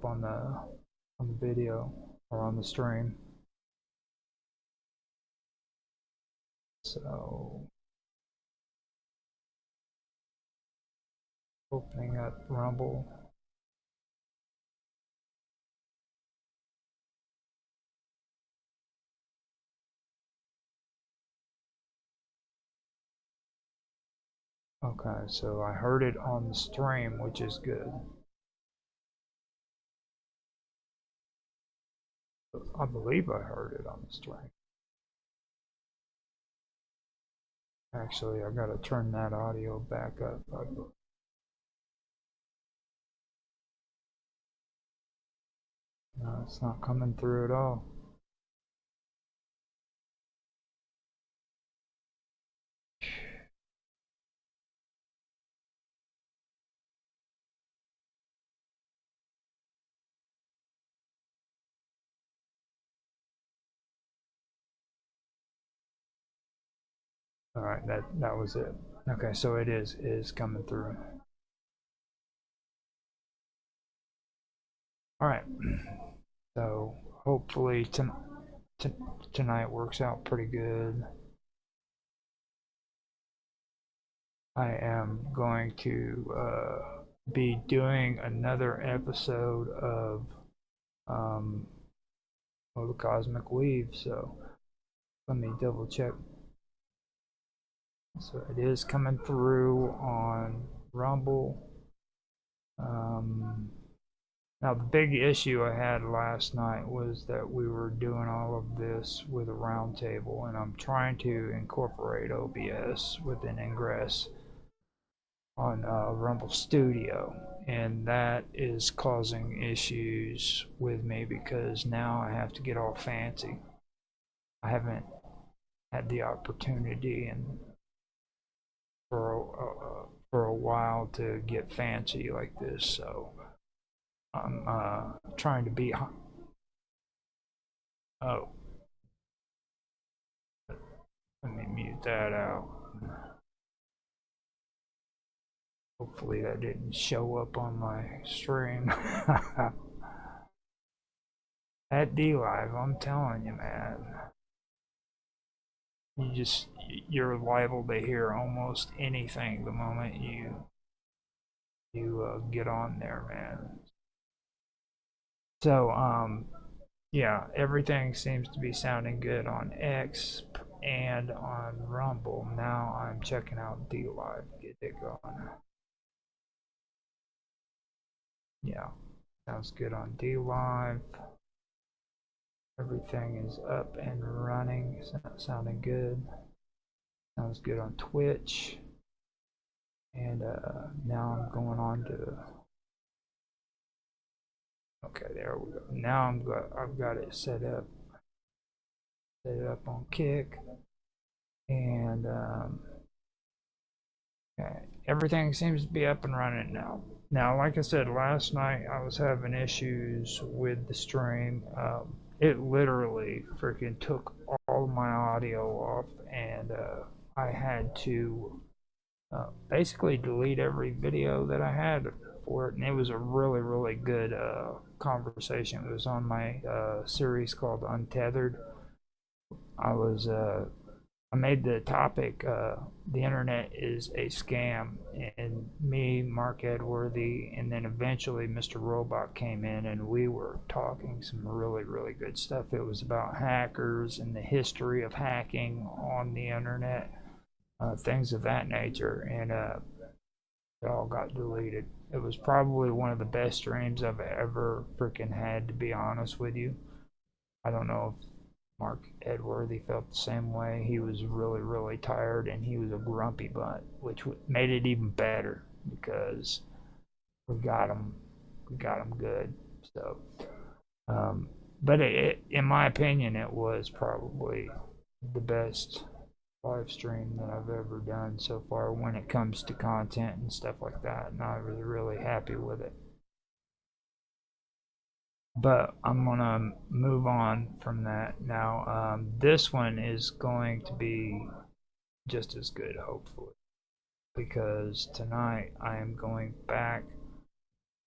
up on the video or on the stream. So opening up Rumble. Okay, so I heard it on the stream, which is good. I believe I heard it on the stream. Actually, I gotta turn that audio back up. No, it's not coming through at all. All right, that was it. Okay, so it is coming through. All right, so hopefully tonight works out pretty good. I am going to be doing another episode of the Cosmic Weave, so let me double check. So it is coming through on Rumble. Now the big issue I had last night was that we were doing all of this with a round table, and I'm trying to incorporate OBS with an ingress on Rumble Studio, and that is causing issues with me because now I have to get all fancy. I haven't had the opportunity and for a while to get fancy like this, so I'm trying to be. Oh, let me mute that out. Hopefully that didn't show up on my stream. At DLive, I'm telling you, man. You're liable to hear almost anything the moment you get on there, man. So yeah, everything seems to be sounding good on X and on Rumble. Now I'm checking out DLive, get it going. Yeah, sounds good on DLive. Everything is up and running, sounding good. Sounds good on Twitch. And now I'm going on to. Okay, there we go. Now I've got it set up. Set it up on Kick, and okay, everything seems to be up and running now. Now, like I said last night, I was having issues with the stream. It literally freaking took all my audio off, and I had to basically delete every video that I had for it. And it was a really good conversation. It was on my series called Untethered. I made the topic the internet is a scam, and me, Mark Edworthy, and then eventually Mr. Robot came in, and we were talking some really good stuff. It was about hackers and the history of hacking on the internet, things of that nature, and it all got deleted. It was probably one of the best streams I've ever freaking had, to be honest with you. I don't know if Mark Edworthy felt the same way. He was really tired, and he was a grumpy butt, which made it even better because we got him good. So, but in my opinion, it was probably the best live stream that I've ever done so far when it comes to content and stuff like that, and I was really happy with it. But I'm gonna move on from that now. This one is going to be just as good, hopefully, because tonight I am going back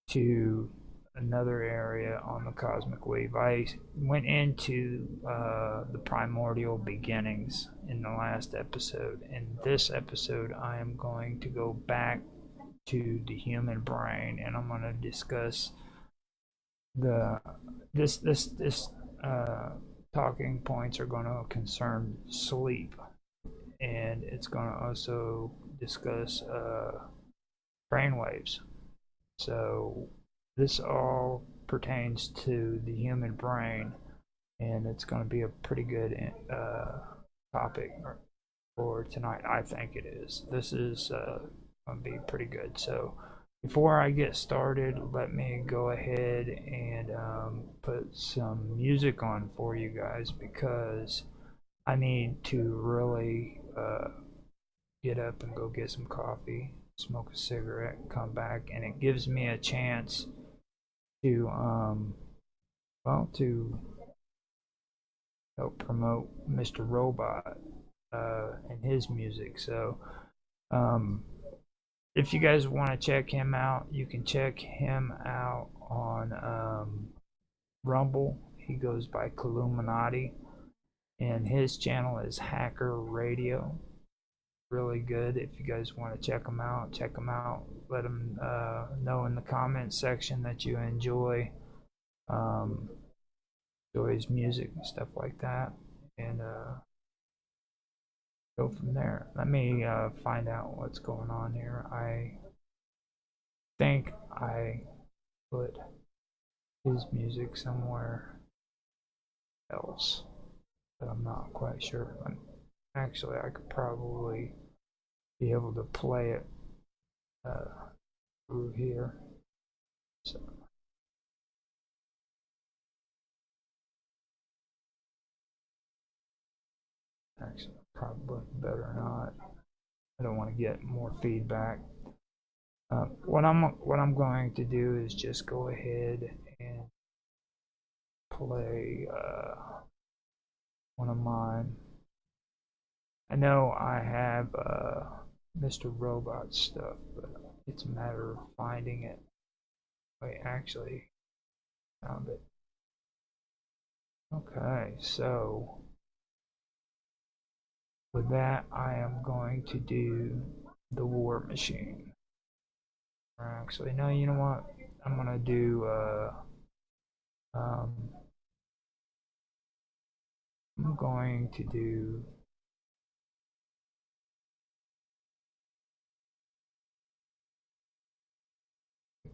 to another area on the cosmic wave. I went into the primordial beginnings in the last episode. In this episode, I am going to go back to the human brain, and I'm going to discuss the this talking points are going to concern sleep, and it's going to also discuss brain waves. So this all pertains to the human brain, and it's going to be a pretty good topic for tonight. I think it is. This is going to be pretty good. So before I get started, let me go ahead and put some music on for you guys, because I need to really get up and go get some coffee, smoke a cigarette, and come back, and it gives me a chance to to help promote Mr. Robot and his music. So if you guys want to check him out, you can check him out on Rumble. He goes by Columinati, and his channel is Hacker Radio. Really good. If you guys want to check him out, check him out. Let him know in the comments section that you enjoy his music and stuff like that, and go from there. Let me find out what's going on here. I think I put his music somewhere else, but I'm not quite sure. Actually, I could probably be able to play it through here. So actually, probably better not. I don't want to get more feedback. What I'm going to do is just go ahead and play one of mine. I know I have Mr. Robot stuff, but it's a matter of finding it. Wait, actually found it. Okay, so with that, I am going to do the War Machine. Actually, no, you know what? I'm gonna do I'm going to do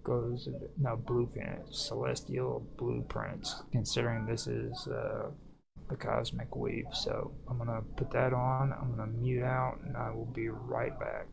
goes no blueprint, celestial blueprints, considering this is the cosmic weave. So I'm gonna put that on, I'm gonna mute out, and I will be right back.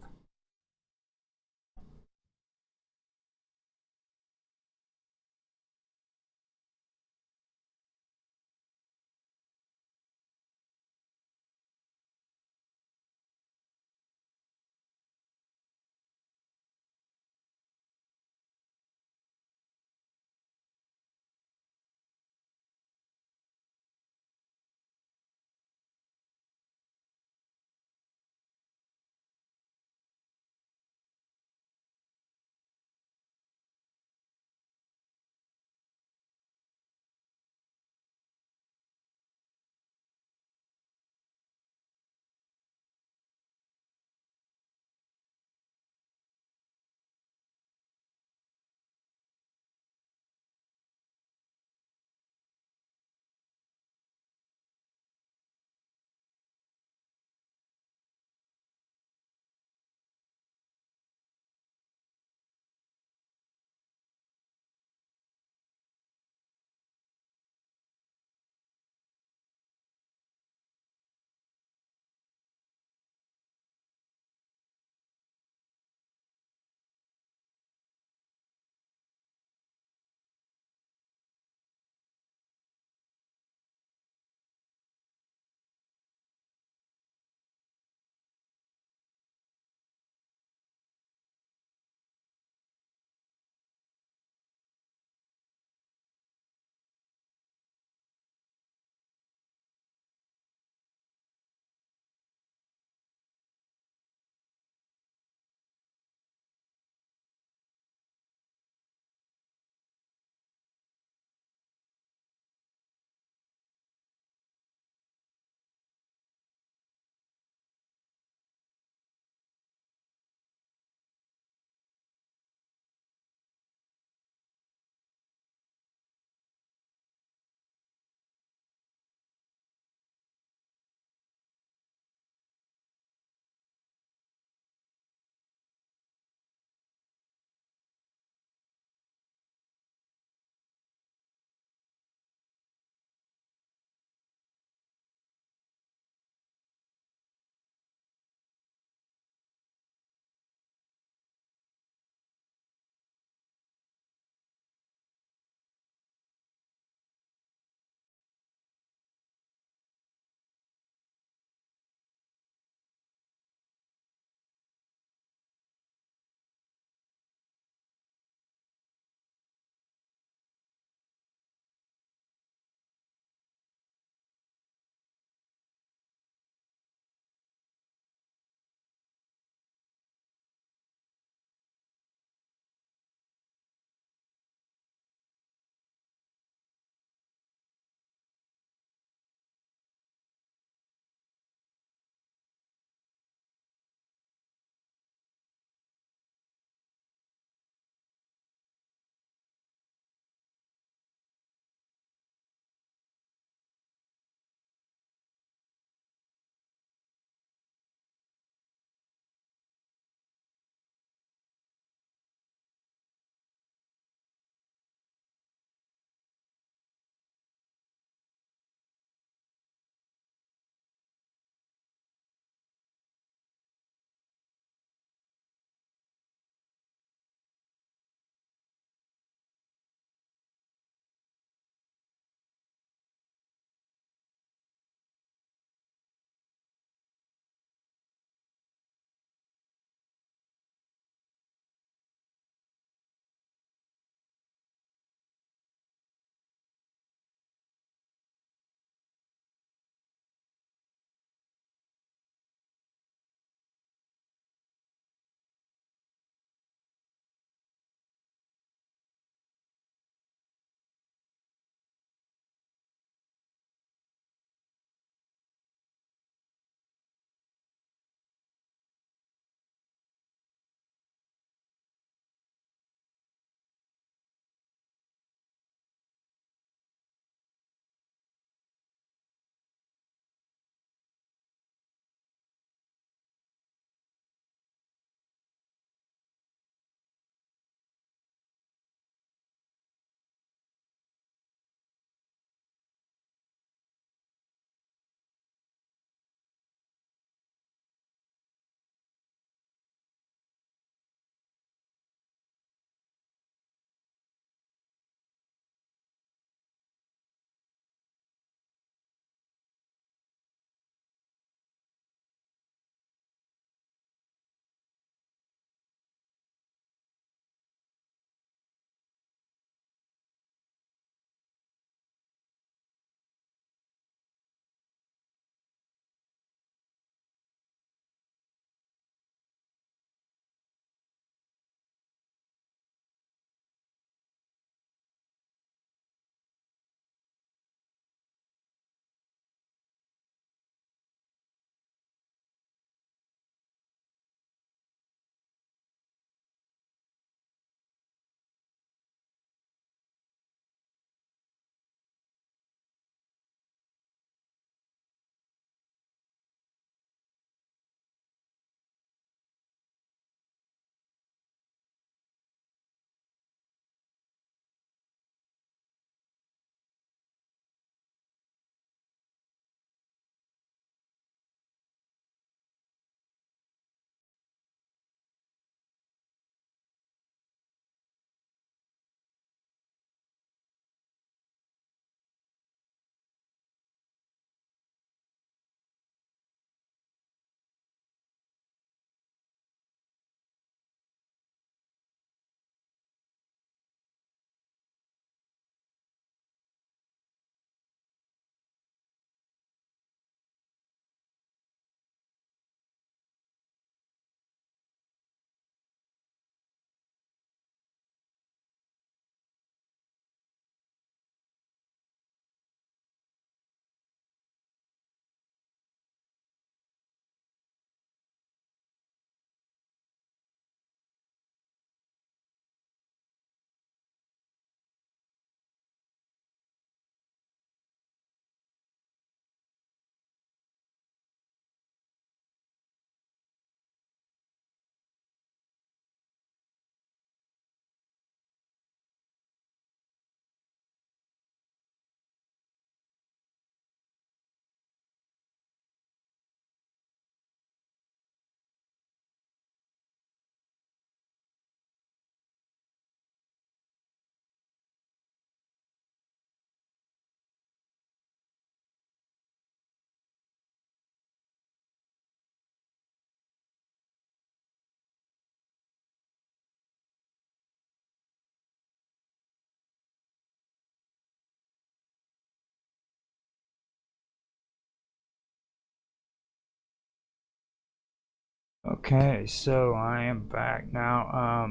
Okay, so I am back now.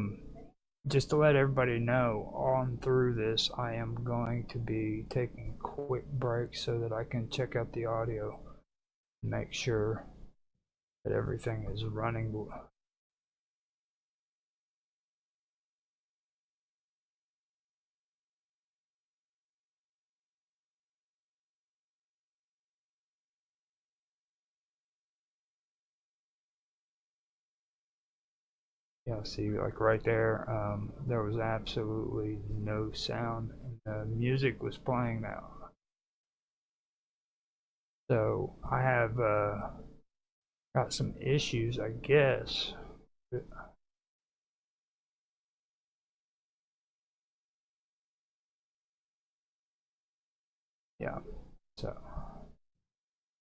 Just to let everybody know, on through this, I am going to be taking quick breaks so that I can check out the audio, make sure that everything is running. Yeah, see, like right there, there was absolutely no sound, and the music was playing now. So I have got some issues, I guess. Yeah, so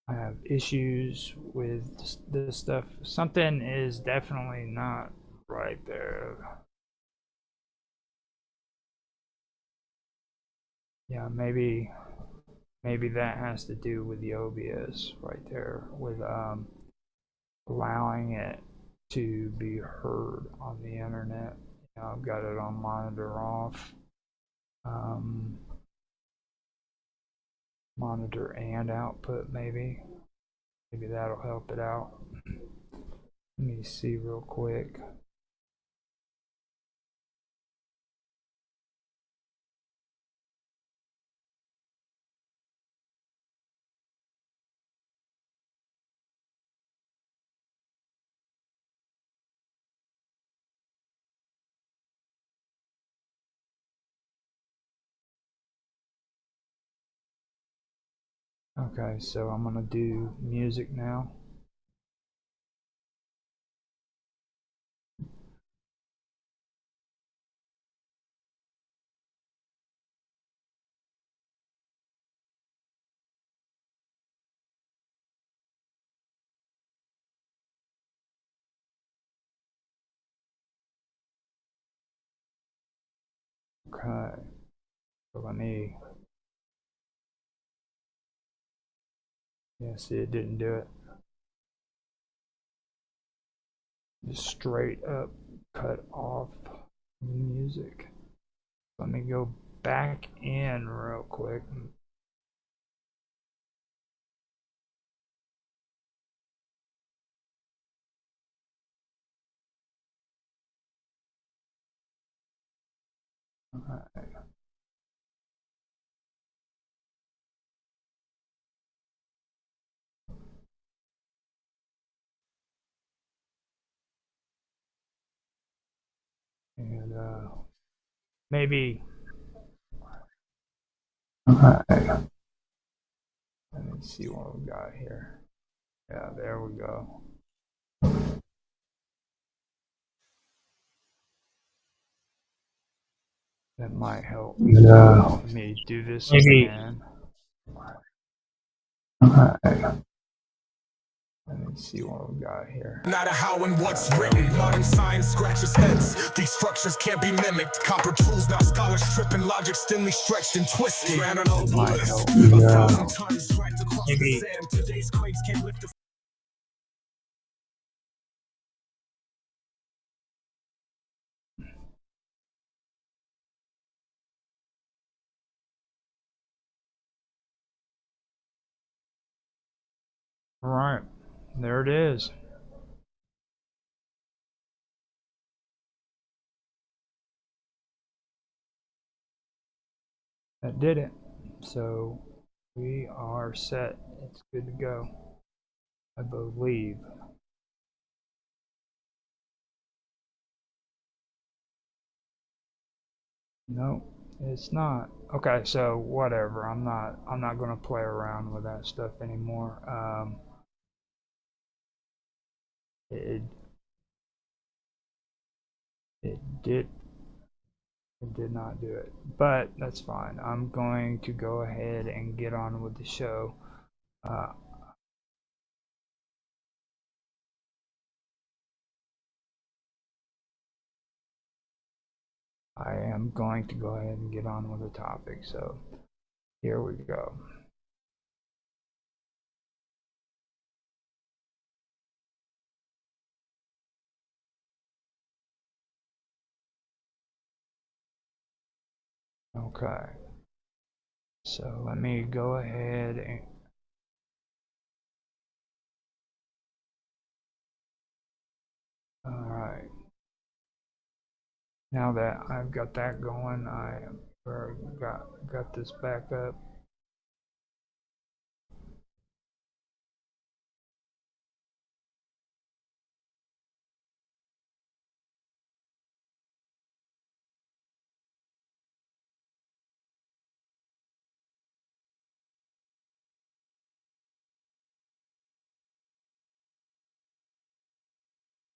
I have issues with this stuff. Something is definitely not right there. Yeah, maybe that has to do with the OBS right there, with allowing it to be heard on the internet. You know, I've got it on monitor off, um, monitor and output. Maybe that'll help it out. Let me see real quick. Okay, so I'm gonna do music now. Okay, so let me. Yeah, see, it didn't do it. Just straight up cut off music. Let me go back in real quick. Alright. And maybe. Alright. Let me see what we got here. Yeah, there we go. That might help. Let me do this again. Alright. Let me see what we got here. Not a how and what's written. Modern science scratches heads. These structures can't be mimicked. Copper tools, not scholars tripping. Logic thinly stretched and twisted. Ran on all bullets. Maybe. Today's claims can't lift a Alright, there it is. That did it. So we are set. It's good to go, I believe. No, it's not. Okay, so whatever. I'm not gonna play around with that stuff anymore. It it did it did not do it, but that's fine. I'm going to go ahead and get on with the show. Uh, I am going to go ahead and get on with the topic. So here we go. Okay. So let me go ahead and all right. Now that I've got that going, I got this back up.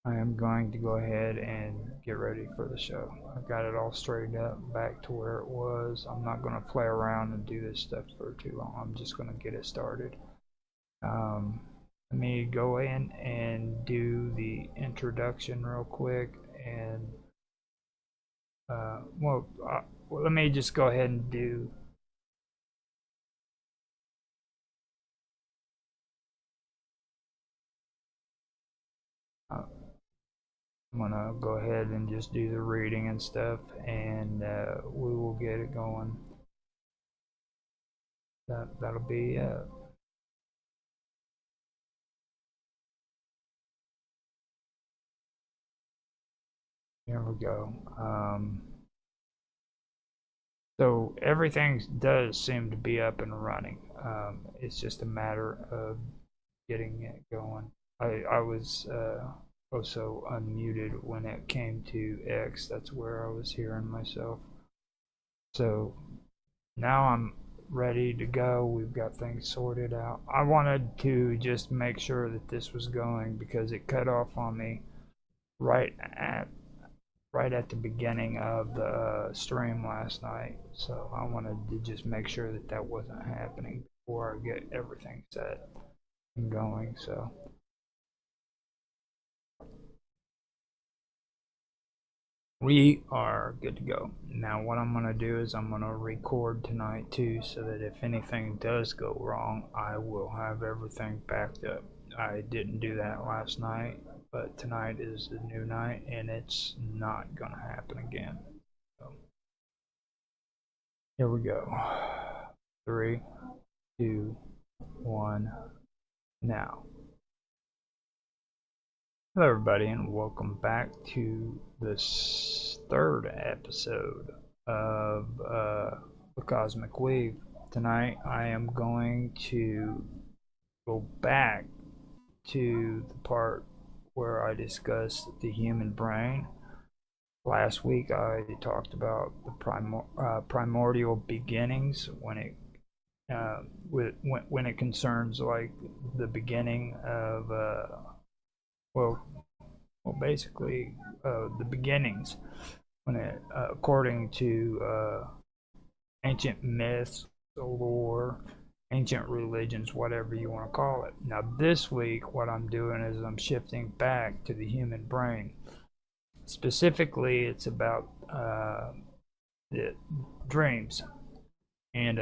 I am going to go ahead and get ready for the show. I've got it all straightened up back to where it was. I'm not going to play around and do this stuff for too long. I'm just going to get it started. Let me go in and do the introduction real quick. And let me just go ahead and do I'm gonna go ahead and just do the reading and stuff, and we will get it going. That'll be it. Here we go. So everything does seem to be up and running. It's just a matter of getting it going. I was also unmuted when it came to X. That's where I was hearing myself. So now I'm ready to go. We've got things sorted out. I wanted to just make sure that this was going because it cut off on me right at the beginning of the stream last night. So I wanted to just make sure that that wasn't happening before I get everything set and going. So we are good to go. Now what I'm going to do is I'm going to record tonight too, so that if anything does go wrong, I will have everything backed up. I didn't do that last night, but tonight is a new night and it's not going to happen again. So here we go. 3, 2, 1, now. Hello everybody and welcome back to this third episode of The Cosmic Weave. Tonight I am going to go back to the part where I discussed the human brain. Last week I talked about the primordial beginnings when it concerns like the beginning of basically the beginnings when it according to ancient myths, lore, ancient religions, whatever you want to call it. Now this week what I'm doing is I'm shifting back to the human brain. Specifically it's about the dreams, and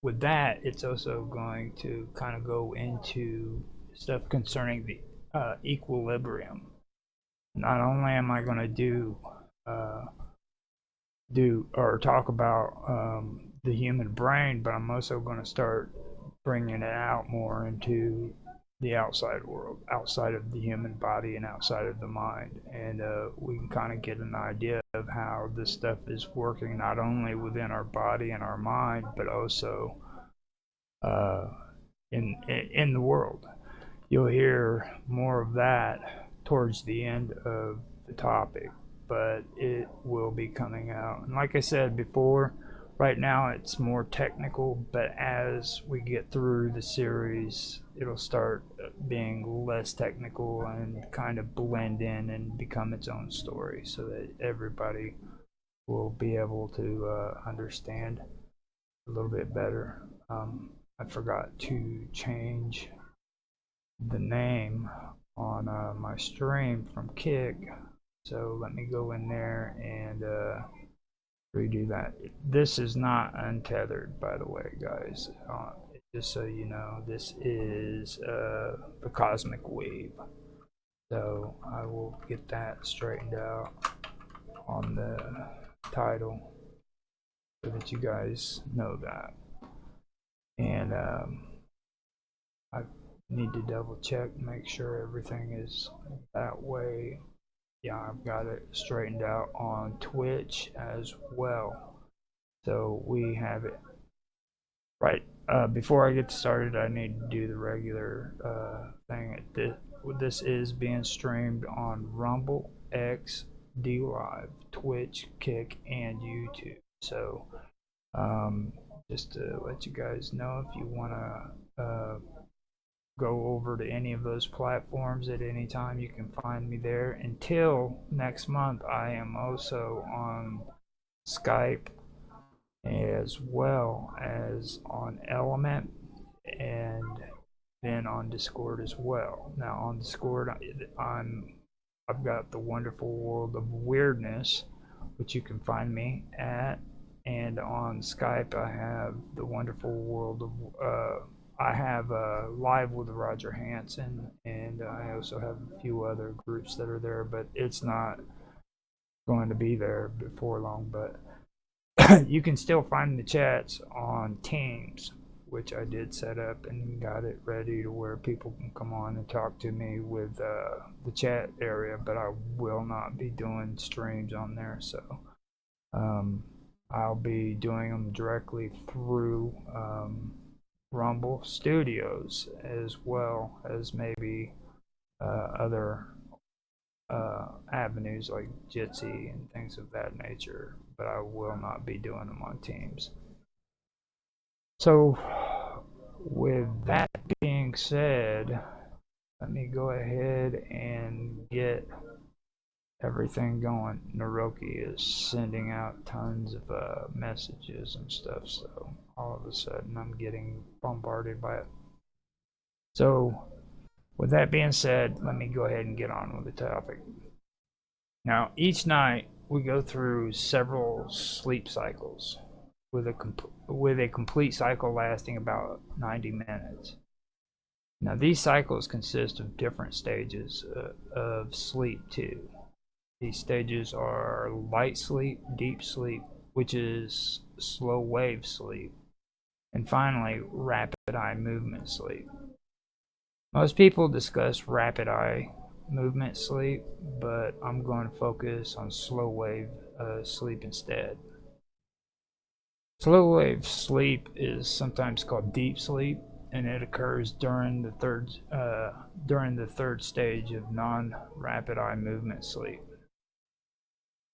with that it's also going to kind of go into stuff concerning the equilibrium. Not only am I going to do or talk about the human brain, but I'm also going to start bringing it out more into the outside world, outside of the human body and outside of the mind, and we can kind of get an idea of how this stuff is working not only within our body and our mind, but also in the world. You'll hear more of that towards the end of the topic, but it will be coming out. And like I said before, right now it's more technical, but as we get through the series, it'll start being less technical and kind of blend in and become its own story so that everybody will be able to understand a little bit better. I forgot to change the name on my stream from Kick, so let me go in there and redo that. This is not untethered, by the way, guys. Just so you know, this is the Cosmic Wave. So I will get that straightened out on the title. so that you guys know that. And I need to double check, make sure everything is that way. Yeah, I've got it straightened out on Twitch as well. So we have it right. Before I get started, I need to do the regular thing. This is being streamed on Rumble, X, D Live, Twitch, Kick, and YouTube. So just to let you guys know, if you want to go over to any of those platforms at any time, you can find me there. Until next month, I am also on Skype as well as on Element, and then on Discord as well. Now on Discord, I've got the Wonderful World of Weirdness, which you can find me at, and on Skype I have the Wonderful World of I have Live with Roger Hansen, and I also have a few other groups that are there, but it's not going to be there before long. But you can still find the chats on Teams, which I did set up and got it ready to where people can come on and talk to me with the chat area, but I will not be doing streams on there. So I'll be doing them directly through Rumble Studios, as well as maybe other avenues like Jitsi and things of that nature, but I will not be doing them on Teams. So with that being said, let me go ahead and get everything going. Naroki is sending out tons of messages and stuff, so all of a sudden I'm getting bombarded by it. So with that being said, let me go ahead and get on with the topic. Now, each night we go through several sleep cycles, with a complete cycle lasting about 90 minutes. Now, these cycles consist of different stages of sleep too. These stages are light sleep, deep sleep, which is slow wave sleep, and finally rapid eye movement sleep. Most people discuss rapid eye movement sleep, but I'm going to focus on slow wave sleep instead. Slow wave sleep is sometimes called deep sleep, and it occurs during the third stage of non-rapid eye movement sleep.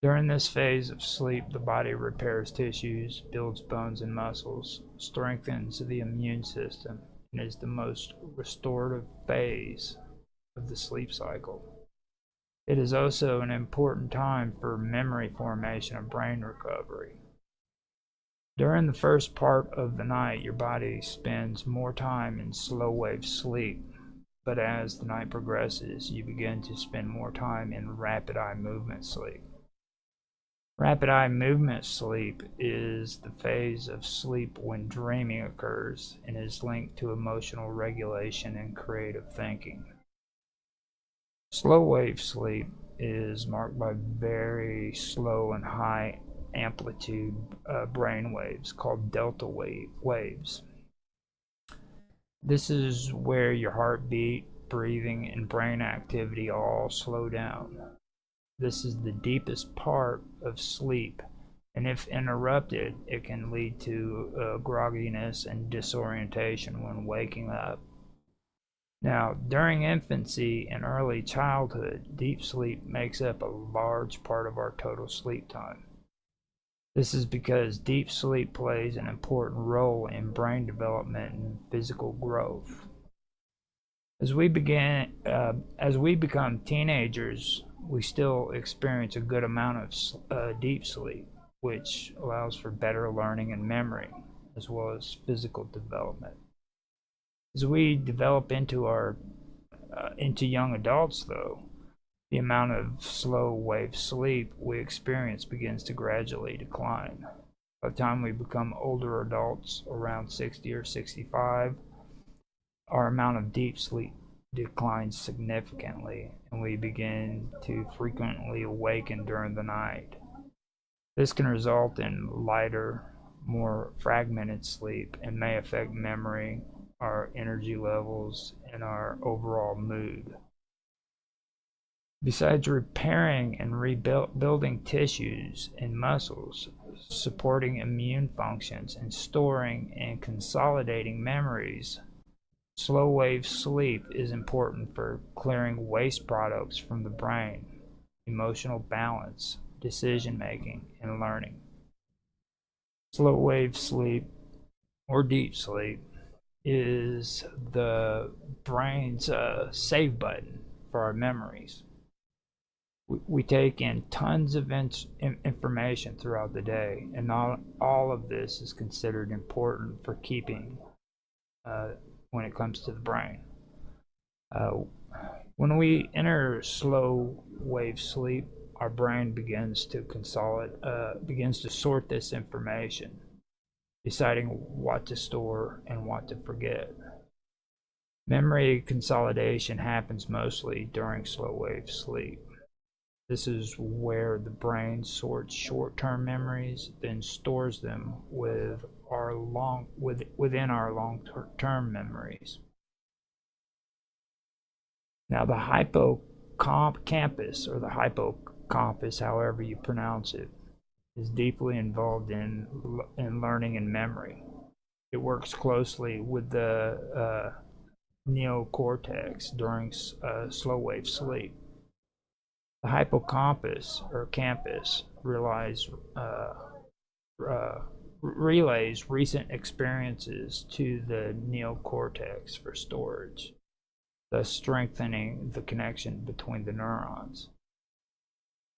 During this phase of sleep, the body repairs tissues, builds bones and muscles, strengthens the immune system, and is the most restorative phase of the sleep cycle. It is also an important time for memory formation and brain recovery. During the first part of the night, your body spends more time in slow wave sleep, but as the night progresses, you begin to spend more time in rapid eye movement sleep. Rapid eye movement sleep is the phase of sleep when dreaming occurs and is linked to emotional regulation and creative thinking. Slow wave sleep is marked by very slow and high amplitude brain waves called delta waves. This is where your heartbeat, breathing, and brain activity all slow down. This is the deepest part of sleep, and if interrupted, it can lead to grogginess and disorientation when waking up. Now, during infancy and early childhood, deep sleep makes up a large part of our total sleep time. This is because deep sleep plays an important role in brain development and physical growth. As we become teenagers, we still experience a good amount of deep sleep, which allows for better learning and memory, as well as physical development. As we develop into young adults, though, the amount of slow wave sleep we experience begins to gradually decline. By the time we become older adults, around 60 or 65, our amount of deep sleep declines significantly, and we begin to frequently awaken during the night. This can result in lighter, more fragmented sleep and may affect memory, our energy levels, and our overall mood. Besides repairing and rebuilding tissues and muscles, supporting immune functions, and storing and consolidating memories, slow wave sleep is important for clearing waste products from the brain, emotional balance, decision making, and learning. Slow wave sleep, or deep sleep, is the brain's save button for our memories. We take in tons of information throughout the day, and all of this is considered important for keeping when it comes to the brain. When we enter slow wave sleep, our brain begins to sort this information, deciding what to store and what to forget. Memory consolidation happens mostly during slow wave sleep. This is where the brain sorts short-term memories, then stores them within our long-term memories. Now, the hippocampus, or the hippocampus, however you pronounce it, is deeply involved in learning and memory. It works closely with the neocortex during slow wave sleep. The hippocampus, or campus, relays recent experiences to the neocortex for storage, thus strengthening the connection between the neurons.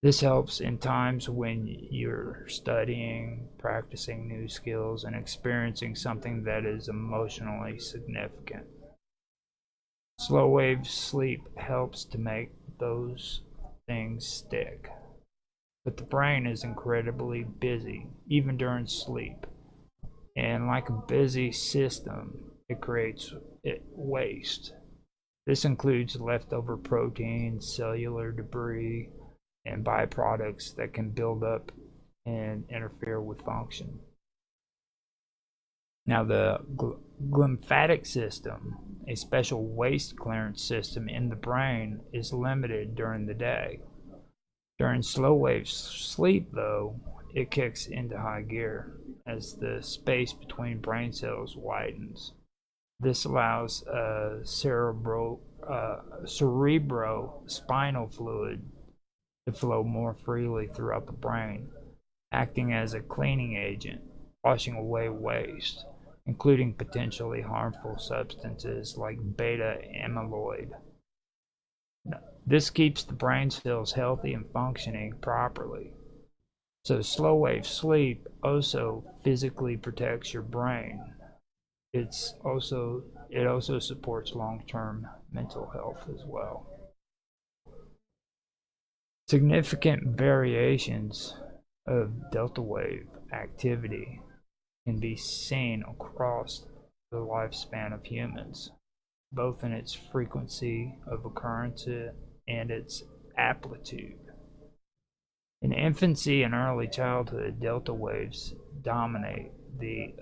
This helps in times when you're studying, practicing new skills, and experiencing something that is emotionally significant. Slow wave sleep helps to make those things stick. But the brain is incredibly busy, even during sleep. And like a busy system, it creates waste. This includes leftover proteins, cellular debris, and byproducts that can build up and interfere with function. Now, the glymphatic system, a special waste clearance system in the brain, is limited during the day. During slow wave sleep, though, it kicks into high gear as the space between brain cells widens. This allows cerebrospinal fluid to flow more freely throughout the brain, acting as a cleaning agent, washing away waste, including potentially harmful substances like beta amyloid. This keeps the brain cells healthy and functioning properly. So slow wave sleep also physically protects your brain. It also supports long-term mental health as well. Significant variations of delta wave activity can be seen across the lifespan of humans, both in its frequency of occurrence and its amplitude. In infancy and early childhood, delta waves dominate the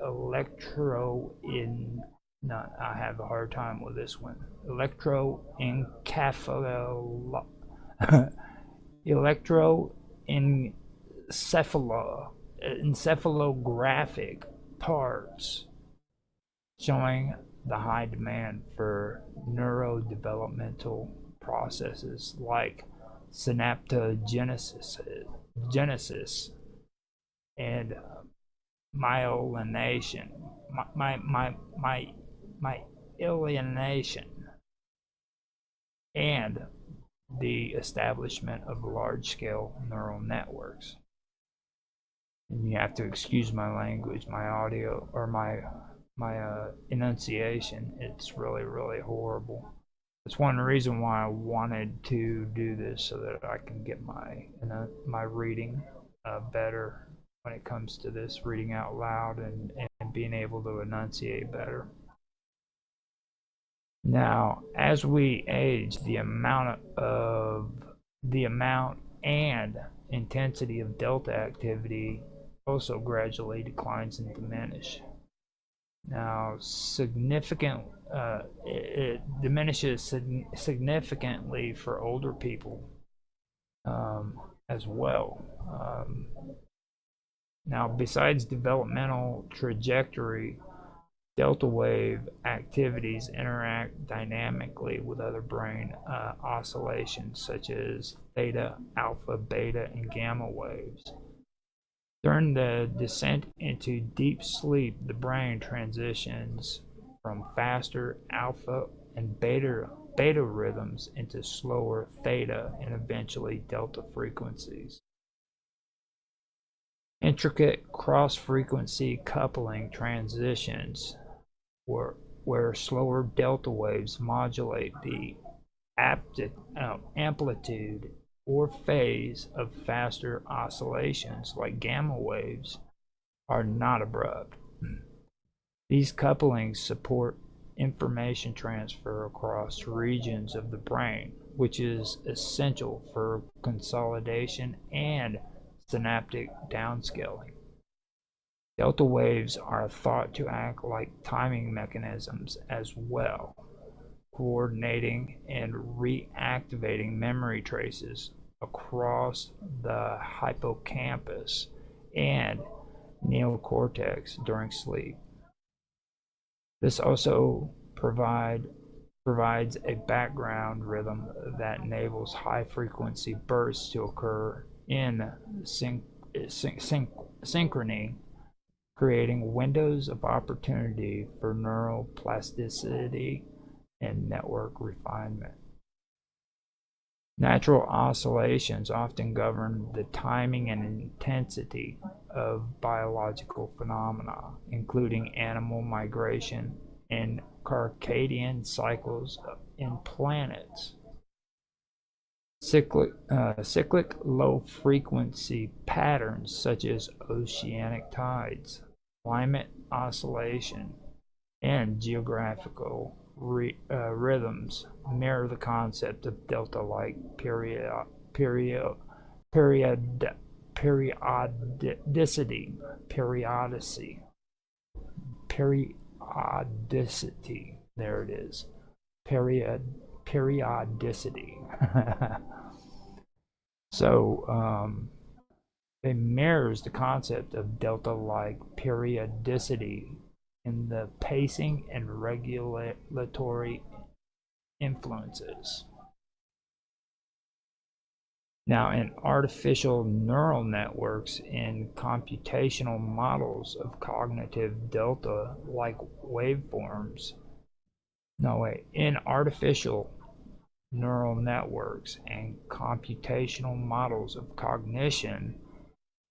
I have a hard time with this one. Electroencephalographic parts, showing the high demand for neurodevelopmental processes like synaptogenesis and myelination, and the establishment of large-scale neural networks. And you have to excuse my language, my audio, or my enunciation. It's really, really horrible. That's one reason why I wanted to do this, so that I can get my reading better when it comes to this, reading out loud and being able to enunciate better. Now, as we age, the amount and intensity of delta activity also gradually declines and diminishes. Now, it diminishes significantly for older people as well. Now, besides developmental trajectory, delta wave activities interact dynamically with other brain oscillations such as theta, alpha, beta, and gamma waves. During the descent into deep sleep, the brain transitions from faster alpha and beta rhythms into slower theta and eventually delta frequencies. Intricate cross-frequency coupling transitions where slower delta waves modulate the amplitude or phase of faster oscillations like gamma waves are not abrupt. These couplings support information transfer across regions of the brain, which is essential for consolidation and synaptic downscaling. Delta waves are thought to act like timing mechanisms as well, coordinating and reactivating memory traces across the hippocampus and neocortex during sleep. This also provides a background rhythm that enables high-frequency bursts to occur in synchrony, creating windows of opportunity for neuroplasticity and network refinement. Natural oscillations often govern the timing and intensity of biological phenomena, including animal migration and circadian cycles in planets. Cyclic low-frequency patterns such as oceanic tides, climate oscillation, and geographical rhythms mirror the concept of delta-like periodicity. There it is. Periodicity. So it mirrors the concept of delta-like periodicity in the pacing and regulatory influences. Now, in artificial neural networks and computational models of cognitive delta-like waveforms, in artificial neural networks and computational models of cognition,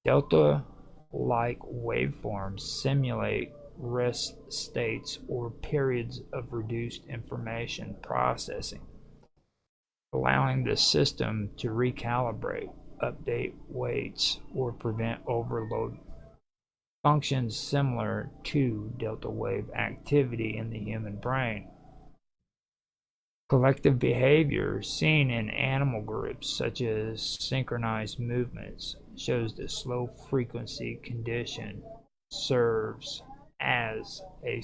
delta-like waveforms simulate rest states or periods of reduced information processing, allowing the system to recalibrate, update weights, or prevent overload. Functions similar to delta wave activity in the human brain. Collective behavior seen in animal groups, such as synchronized movements, shows that slow frequency condition serves as a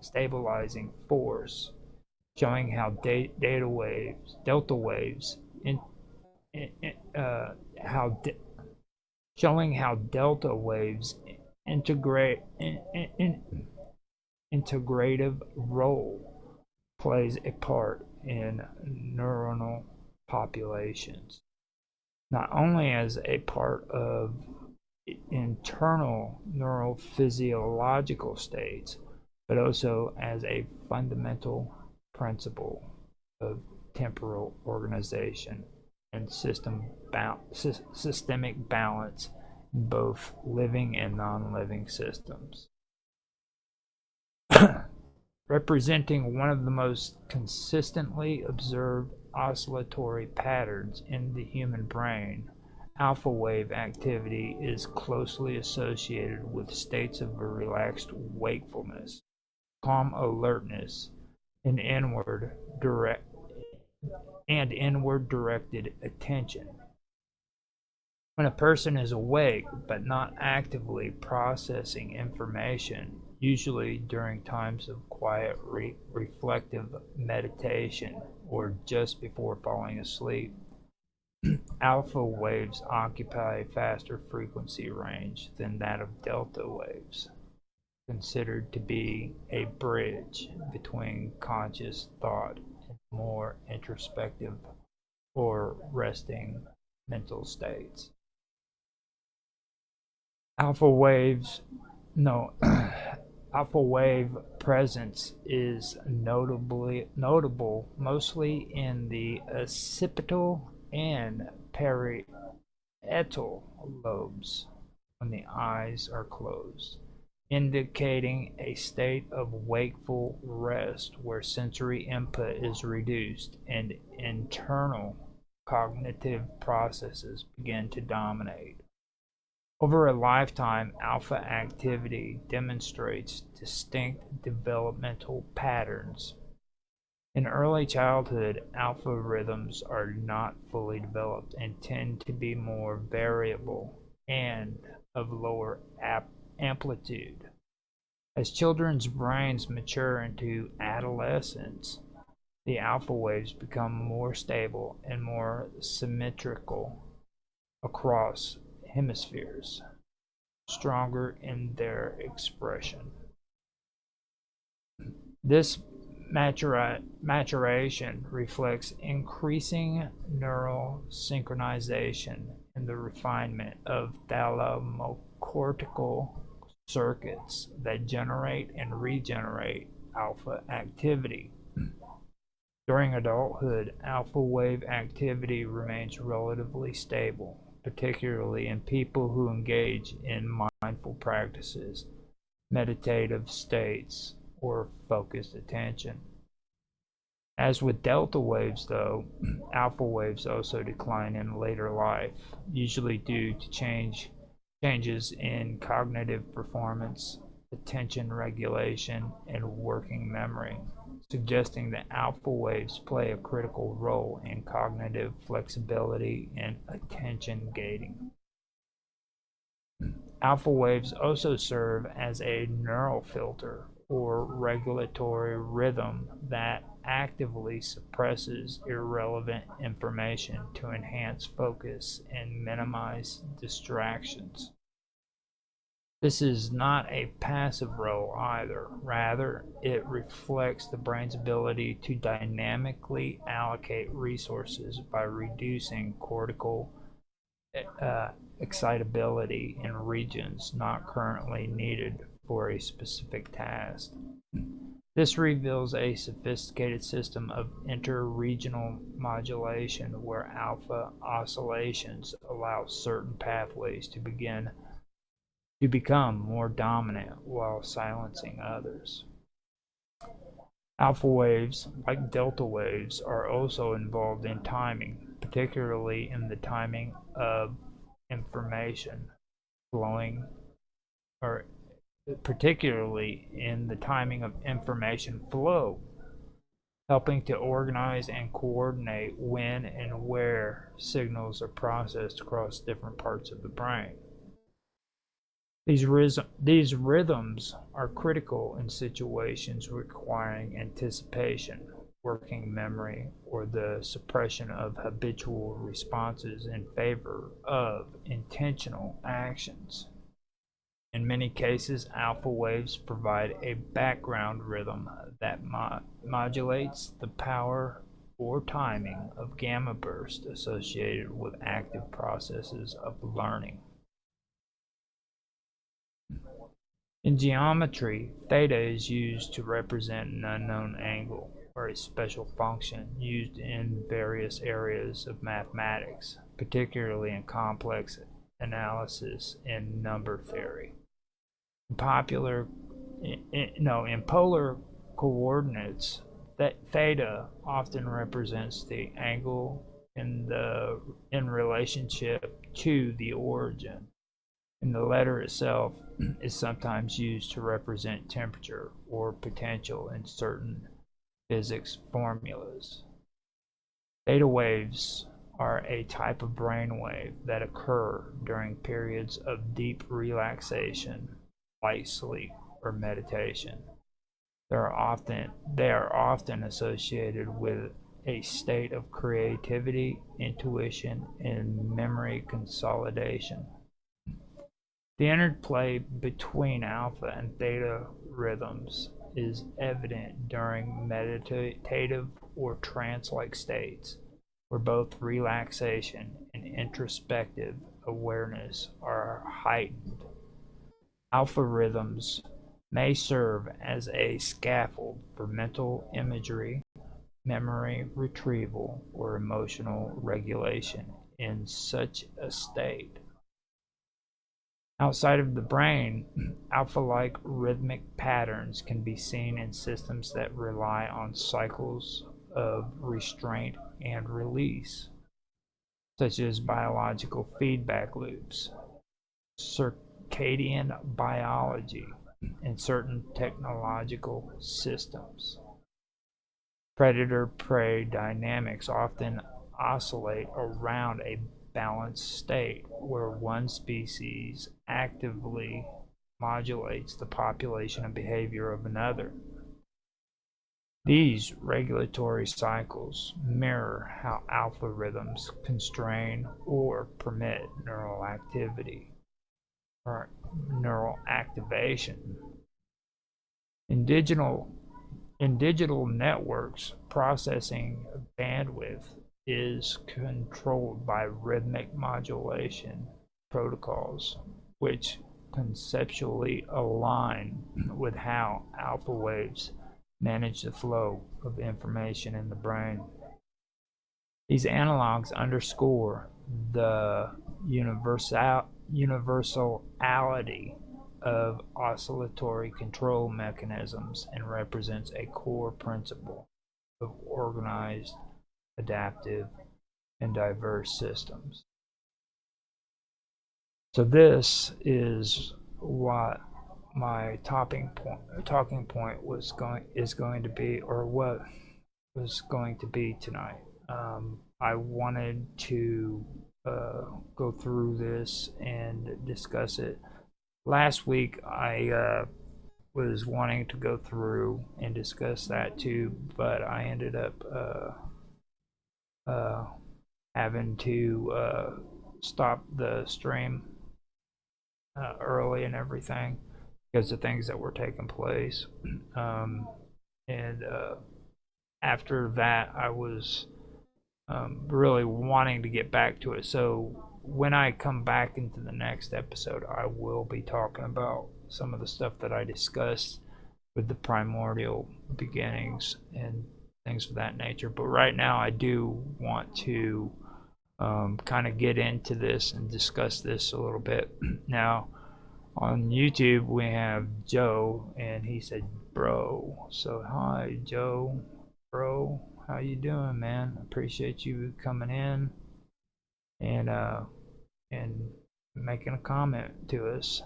stabilizing force, showing how delta waves integrative role plays a part in neuronal populations, not only as a part of internal neurophysiological states, but also as a fundamental principle of temporal organization and systemic balance in both living and non-living systems. Representing one of the most consistently observed oscillatory patterns in the human brain, alpha wave activity is closely associated with states of relaxed wakefulness, calm alertness, and inward directed attention. When a person is awake but not actively processing information, usually during times of quiet reflective meditation or just before falling asleep, alpha waves occupy a faster frequency range than that of delta waves, considered to be a bridge between conscious thought and more introspective or resting mental states. Alpha waves, no, alpha wave presence is notable mostly in the occipital and parietal lobes when the eyes are closed, indicating a state of wakeful rest where sensory input is reduced and internal cognitive processes begin to dominate. Over a lifetime, alpha activity demonstrates distinct developmental patterns. In early childhood, alpha rhythms are not fully developed and tend to be more variable and of lower amplitude. As children's brains mature into adolescence, the alpha waves become more stable and more symmetrical across hemispheres, stronger in their expression. This maturation reflects increasing neural synchronization and the refinement of thalamocortical circuits that generate and regenerate alpha activity. During adulthood, alpha wave activity remains relatively stable, particularly in people who engage in mindful practices, meditative states, or focused attention. As with delta waves, though, alpha waves also decline in later life, usually due to changes in cognitive performance, attention regulation, and working memory, suggesting that alpha waves play a critical role in cognitive flexibility and attention gating. Alpha waves also serve as a neural filter or regulatory rhythm that actively suppresses irrelevant information to enhance focus and minimize distractions. This is not a passive role either. Rather, it reflects the brain's ability to dynamically allocate resources by reducing cortical excitability in regions not currently needed for a specific task. This reveals a sophisticated system of interregional modulation where alpha oscillations allow certain pathways to become more dominant while silencing others. Alpha waves, like delta waves, are also involved in timing, particularly in the timing of information flowing, or particularly in the timing of information flow, helping to organize and coordinate when and where signals are processed across different parts of the brain. These rhythms are critical in situations requiring anticipation, working memory, or the suppression of habitual responses in favor of intentional actions. In many cases, alpha waves provide a background rhythm that modulates the power or timing of gamma bursts associated with active processes of learning. In geometry, theta is used to represent an unknown angle or a special function used in various areas of mathematics, particularly in complex analysis and number theory. In polar coordinates, theta often represents the angle in relationship to the origin, and the letter itself is sometimes used to represent temperature or potential in certain physics formulas. Theta waves are a type of brainwave that occur during periods of deep relaxation, light sleep, or meditation. They are often associated with a state of creativity, intuition, and memory consolidation. The interplay between alpha and theta rhythms is evident during meditative or trance-like states, where both relaxation and introspective awareness are heightened. Alpha rhythms may serve as a scaffold for mental imagery, memory retrieval, or emotional regulation in such a state. Outside of the brain, alpha-like rhythmic patterns can be seen in systems that rely on cycles of restraint and release, such as biological feedback loops, circadian biology, and certain technological systems. Predator-prey dynamics often oscillate around a balanced state where one species actively modulates the population and behavior of another. These regulatory cycles mirror how alpha rhythms constrain or permit neural activity or neural activation. In digital networks, processing bandwidth is controlled by rhythmic modulation protocols, which conceptually align with how alpha waves manage the flow of information in the brain. These analogs underscore the universality of oscillatory control mechanisms and represents a core principle of organized, adaptive, and diverse systems. So this is what my talking point is going to be, or what was going to be tonight. I wanted to go through this and discuss it. Last week I was wanting to go through and discuss that too, but I ended up having to stop the stream early and everything because of things that were taking place. And after that, I was really wanting to get back to it. So when I come back into the next episode, I will be talking about some of the stuff that I discussed with the primordial beginnings and things of that nature. But right now, I do want to kind of get into this and discuss this a little bit. Now, on YouTube, we have Joe, and he said, bro. So, hi, Joe. Bro, how you doing, man? Appreciate you coming in and making a comment to us.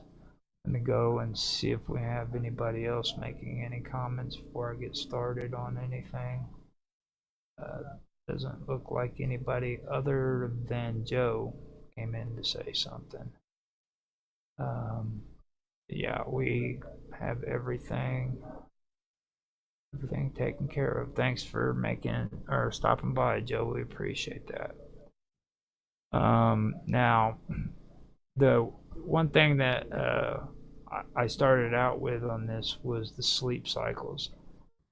Let me go and see if we have anybody else making any comments before I get started on anything. Doesn't look like anybody other than Joe came in to say something. Yeah, we have everything taken care of. Thanks for stopping by, Joe. We appreciate that. Now, the one thing that I started out with on this was the sleep cycles.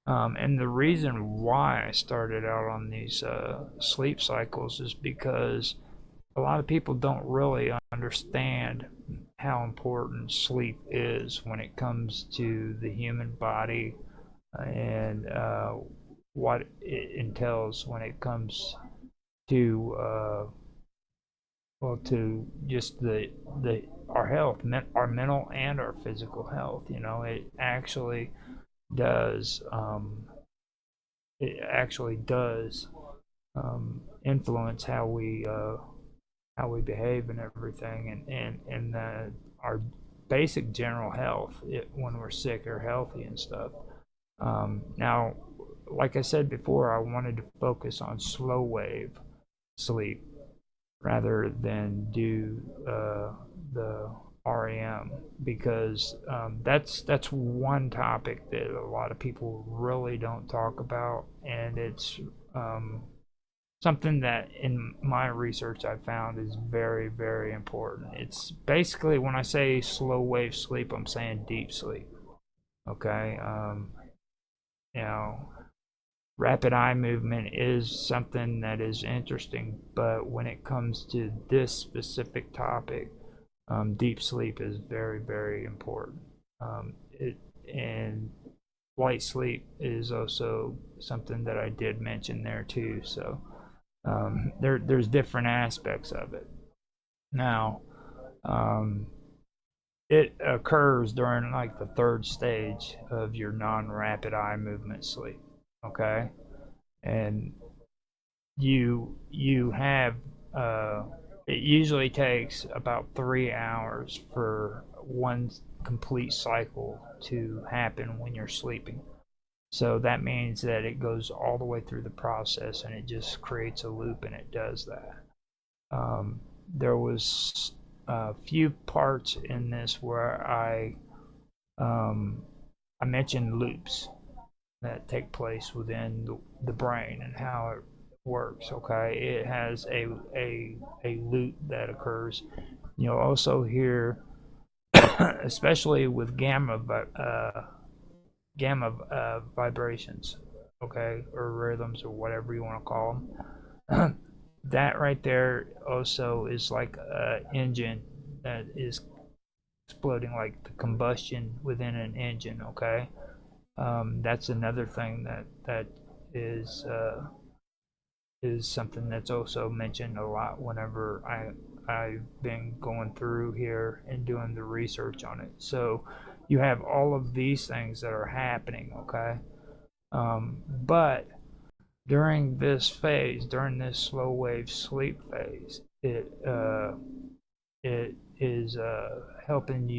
And the reason why I started out on these sleep cycles is because a lot of people don't really understand how important sleep is when it comes to the human body and what it entails when it comes to to just our health, our mental and our physical health. You know, it actually does influence how we behave and everything, and our basic general health when we're sick or healthy and stuff. Now, like I said before, I wanted to focus on slow wave sleep rather than do the REM, because that's one topic that a lot of people really don't talk about, and it's something that in my research I found is very, very important. It's basically, when I say slow wave sleep, I'm saying deep sleep. Okay, you know, rapid eye movement is something that is interesting, but when it comes to this specific topic, deep sleep is very, very important. It and light sleep is also something that I did mention there too. So there's different aspects of it. Now, um, it occurs during like the third stage of your non-rapid eye movement sleep. Okay, and you have it usually takes about 3 hours for one complete cycle to happen when you're sleeping. So that means that it goes all the way through the process, and it just creates a loop, and it does that. There was a few parts in this where I mentioned loops that take place within the brain and how it works. Okay, it has a loop that occurs. You'll also hear, especially with gamma vibrations, okay, or rhythms, or whatever you want to call them. That right there also is like an engine that is exploding, like the combustion within an engine. Okay, that's another thing that is is something that's also mentioned a lot whenever I've been going through here and doing the research on it. So you have all of these things that are happening. Okay, but during this phase, during this slow wave sleep phase, it is helping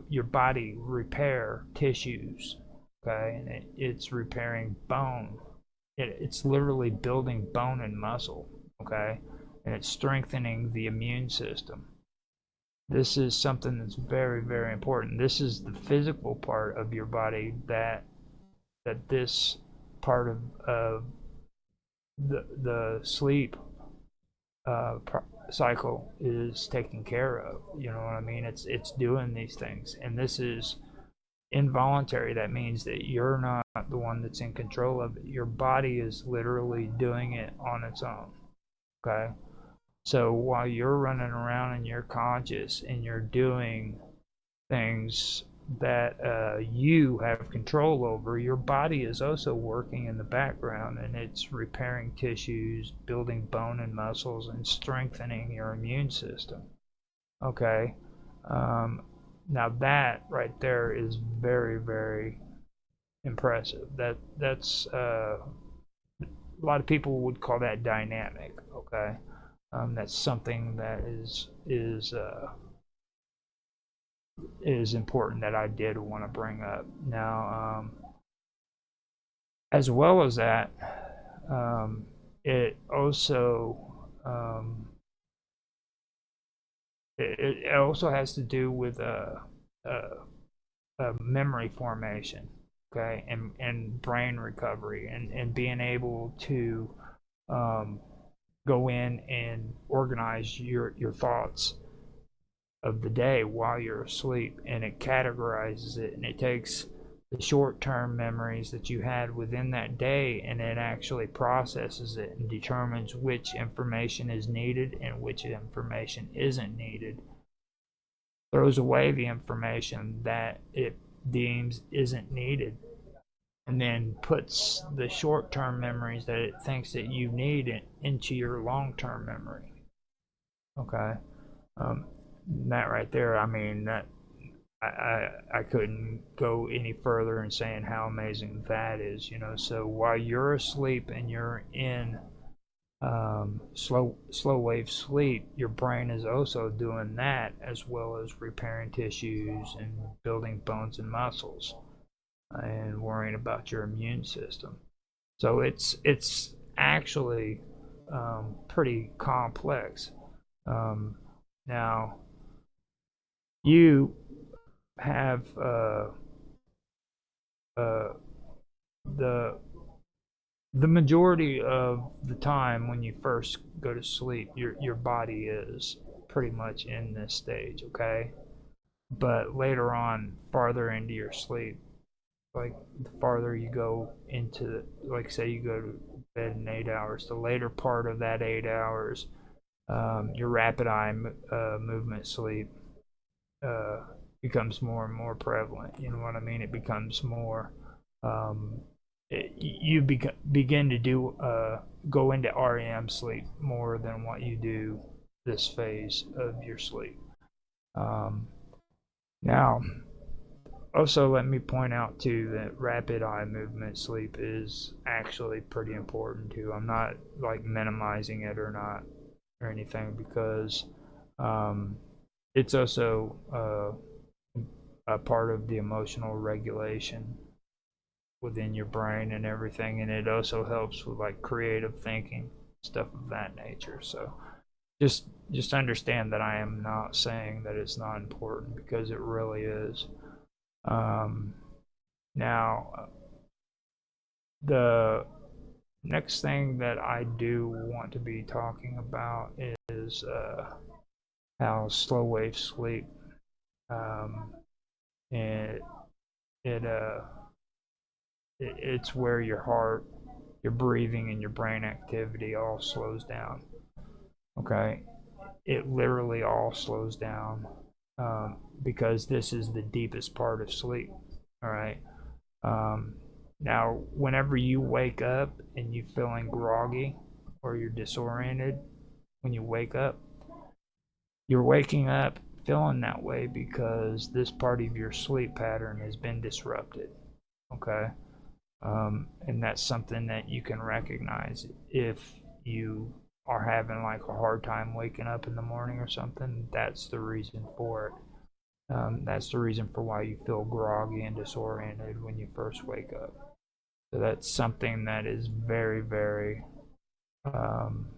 your body repair tissues. Okay, and it's repairing bone. It's literally building bone and muscle. Okay, and it's strengthening the immune system. This is something that's very, very important. This is the physical part of your body that this part of the sleep cycle is taking care of. You know what I mean? It's doing these things, and this is involuntary. That means that you're not the one that's in control of it. Your body is literally doing it on its own. Okay, so while you're running around and you're conscious and you're doing things that you have control over, your body is also working in the background, and it's repairing tissues, building bone and muscles, and strengthening your immune system. Okay, now that right there is very, very impressive. That's a lot of people would call that dynamic. Okay, that's something that is important that I did want to bring up. Now, as well as that, it also it also has to do with memory formation, okay, and brain recovery, and being able to go in and organize your thoughts of the day while you're asleep, and it categorizes it, and it takes the short-term memories that you had within that day, and it actually processes it and determines which information is needed and which information isn't needed, throws away the information that it deems isn't needed, and then puts the short-term memories that it thinks that you need into your long-term memory. Okay, that right there, I mean, that I couldn't go any further in saying how amazing that is. So while you're asleep and you're in slow wave sleep, your brain is also doing that, as well as repairing tissues and building bones and muscles, and worrying about your immune system. So it's actually pretty complex. Now, you have uh, the the majority of the time when you first go to sleep, your body is pretty much in this stage, okay? But later on, farther into your sleep, like the farther you go into, like say you go to bed in 8 hours, the later part of that 8 hours, your rapid eye movement sleep uh, becomes more and more prevalent. You know what I mean? It becomes more. Um, you begin to do go into REM sleep more than what you do this phase of your sleep. Um, Now, also let me point out too that rapid eye movement sleep is actually pretty important too. I'm not like minimizing it or not or anything because um, it's also a part of the emotional regulation within your brain and everything, and it also helps with like creative thinking, stuff of that nature. So just understand that I am not saying that it's not important because it really is. Um, Now, the next thing that I do want to be talking about is how slow wave sleep um, and it it's where your heart, your breathing, and your brain activity all slows down. Okay, it literally all slows down because this is the deepest part of sleep. All right. Um, Now, whenever you wake up and you're feeling groggy or you're disoriented, when you wake up, you're waking up feeling that way because this part of your sleep pattern has been disrupted. Okay. And that's something that you can recognize if you are having like a hard time waking up in the morning or something. That's the reason for it. That's the reason for why you feel groggy and disoriented when you first wake up. So that's something that is very, very um,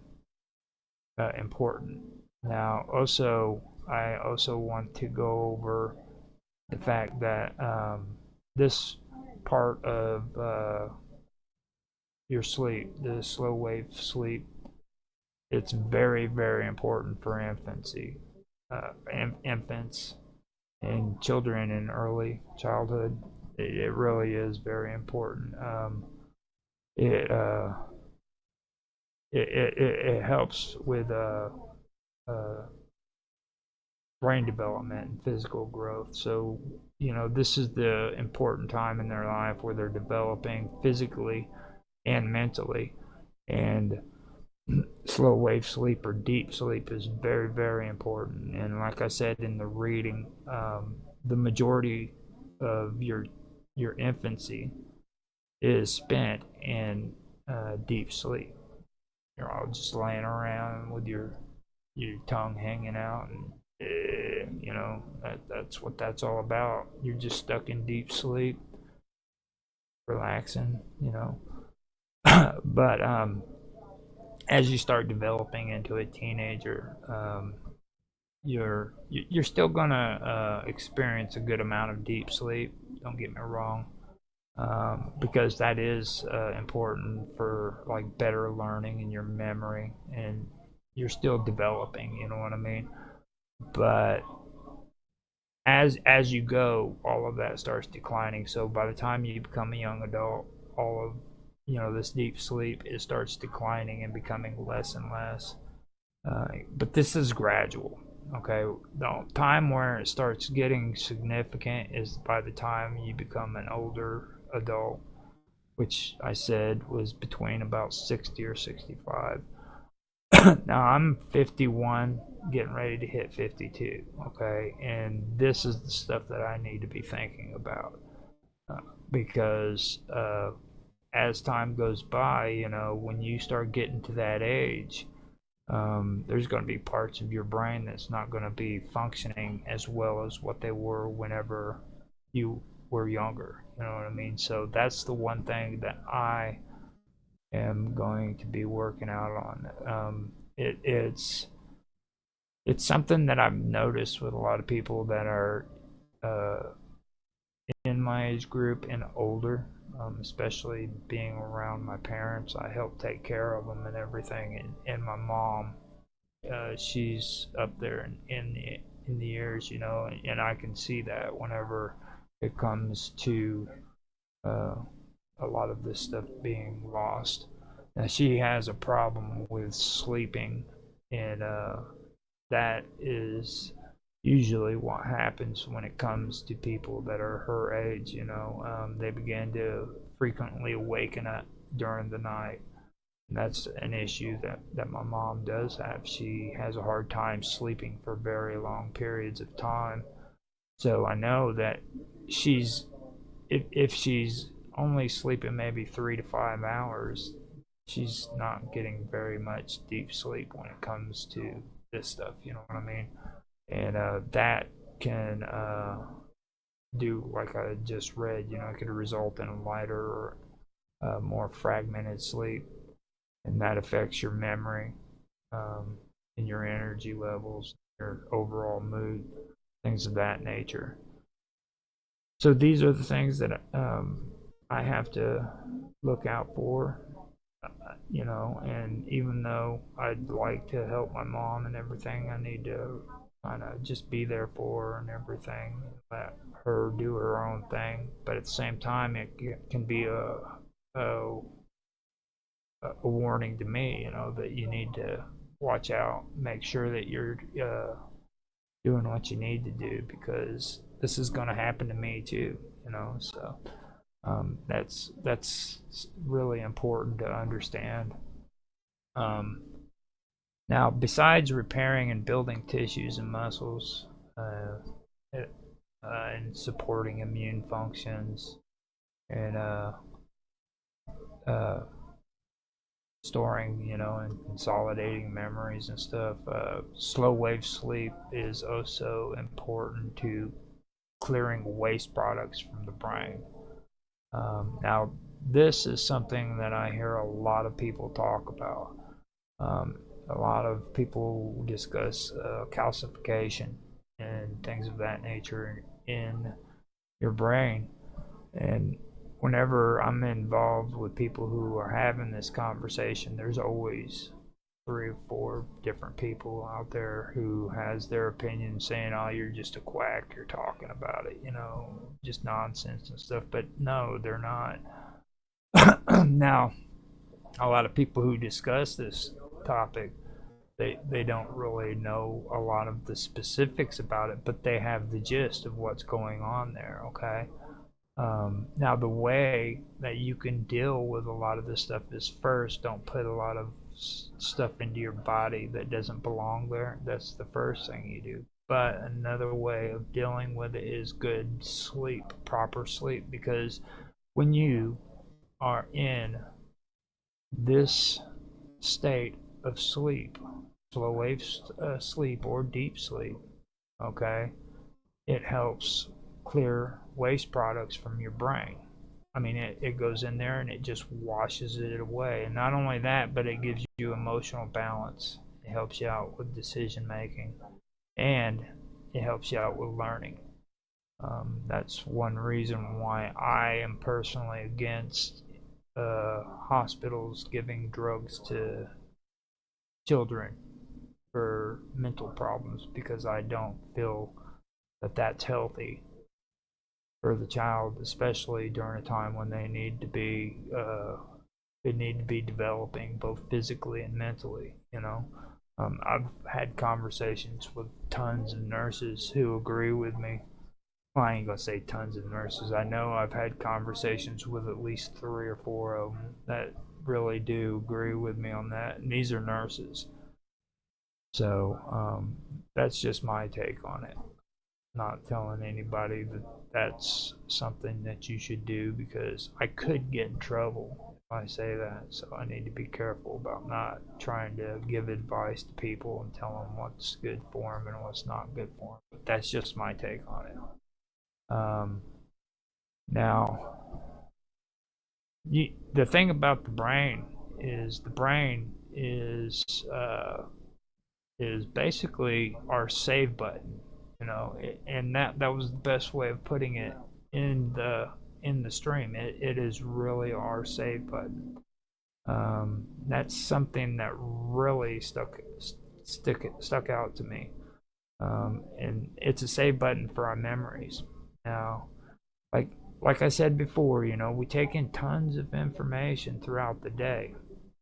important. Now, also, I also want to go over the fact that this part of your sleep, the slow wave sleep, it's very, very important for infancy, infants and children in early childhood. It really is very important. It, uh, it helps with uh, brain development and physical growth. So, you know, this is the important time in their life where they're developing physically and mentally. And slow wave sleep or deep sleep is very, very important. And like I said in the reading, the majority of your infancy is spent in deep sleep. You're all just laying around with your tongue hanging out, and you know that's what that's all about. You're just stuck in deep sleep, relaxing, you know. But as you start developing into a teenager, you're still gonna experience a good amount of deep sleep. Don't get me wrong, because that is important for like better learning and your memory, and you're still developing. You know what I mean? But as you go, all of that starts declining. So by the time you become a young adult, all of this deep sleep, it starts declining and becoming less and less. But this is gradual. Okay, the time where it starts getting significant is by the time you become an older adult, which I said was between about 60 or 65. Now I'm 51, getting ready to hit 52. Okay, and this is the stuff that I need to be thinking about because as time goes by, when you start getting to that age, there's going to be parts of your brain that's not going to be functioning as well as what they were whenever you were younger. You know what I mean? So that's the one thing that I am going to be working out on. It's something that I've noticed with a lot of people that are uh, in my age group and older, especially being around my parents. I help take care of them and everything, and my mom, she's up there in the years, and I can see that whenever it comes to uh, a lot of this stuff being lost. Now, she has a problem with sleeping, and that is usually what happens when it comes to people that are her age. They begin to frequently awaken up during the night. And that's an issue that my mom does have. She has a hard time sleeping for very long periods of time. So I know that she's if she's only sleeping maybe 3 to 5 hours, she's not getting very much deep sleep when it comes to this stuff. You know what I mean? And that can do, like I just read, it could result in a lighter or more fragmented sleep, and that affects your memory, and your energy levels, your overall mood, things of that nature. So these are the things that I have to look out for, and even though I'd like to help my mom and everything, I need to kind of just be there for her and everything, let her do her own thing. But at the same time, it can be a warning to me, that you need to watch out, make sure that you're doing what you need to do, because this is going to happen to me too, so that's really important to understand. Now, besides repairing and building tissues and muscles, and supporting immune functions, and uh, storing, and consolidating memories and stuff, slow wave sleep is also important to clearing waste products from the brain. Now, this is something that I hear a lot of people talk about. A lot of people discuss calcification and things of that nature in your brain. And whenever I'm involved with people who are having this conversation, there's always 3 or 4 different people out there who has their opinion, saying, "Oh, you're just a quack, you're talking about it, just nonsense and stuff." But no, they're not. Now, a lot of people who discuss this topic, they don't really know a lot of the specifics about it, but they have the gist of what's going on there. Okay. Now, the way that you can deal with a lot of this stuff is, first, don't put a lot of stuff into your body that doesn't belong there. That's the first thing you do. But another way of dealing with it is good sleep, proper sleep, because when you are in this state of sleep, slow wave sleep or deep sleep, okay, it helps clear waste products from your brain. I mean, it goes in there and it just washes it away. And not only that, but it gives you emotional balance. It helps you out with decision making, and it helps you out with learning. That's one reason why I am personally against hospitals giving drugs to children for mental problems, because I don't feel that that's healthy for the child, especially during a time when they need to be developing both physically and mentally. I've had conversations with tons of nurses who agree with me. Well, I ain't gonna say tons of nurses. I know I've had conversations with at least 3 or 4 of them that really do agree with me on that, and these are nurses. So that's just my take on it. Not telling anybody that that's something that you should do, because I could get in trouble if I say that. So I need to be careful about not trying to give advice to people and tell them what's good for them and what's not good for them. But that's just my take on it. Now, the thing about the brain is the brain is basically our save button, and that was the best way of putting it in the stream. It is really our save button. That's something that really stuck out to me. And it's a save button for our memories. Now, like I said before, we take in tons of information throughout the day,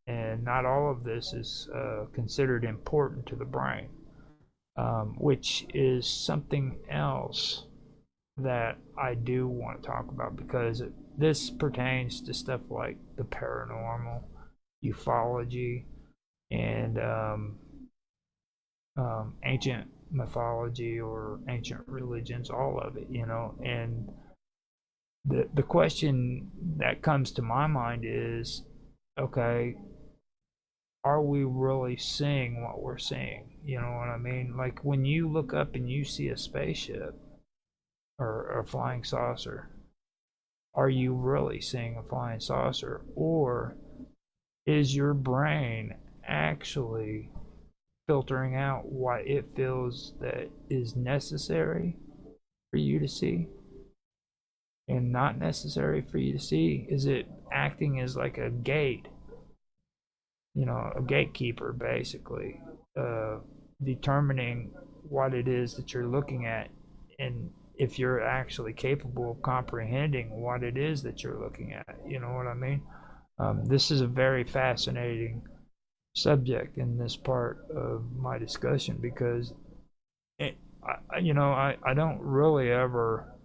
and not all of this is considered important to the brain, which is something else that I do want to talk about, because this pertains to stuff like the paranormal, ufology, and ancient mythology or ancient religions, all of it, and the question that comes to my mind is, okay, are we really seeing what we're seeing? You know what I mean? Like when you look up and you see a spaceship or a flying saucer, are you really seeing a flying saucer, or is your brain actually filtering out what it feels that is necessary for you to see and not necessary for you to see? Is it acting as like a gate, a gatekeeper, basically, determining what it is that you're looking at, and if you're actually capable of comprehending what it is that you're looking at? You know what I mean? This is a very fascinating subject in this part of my discussion, because I don't really ever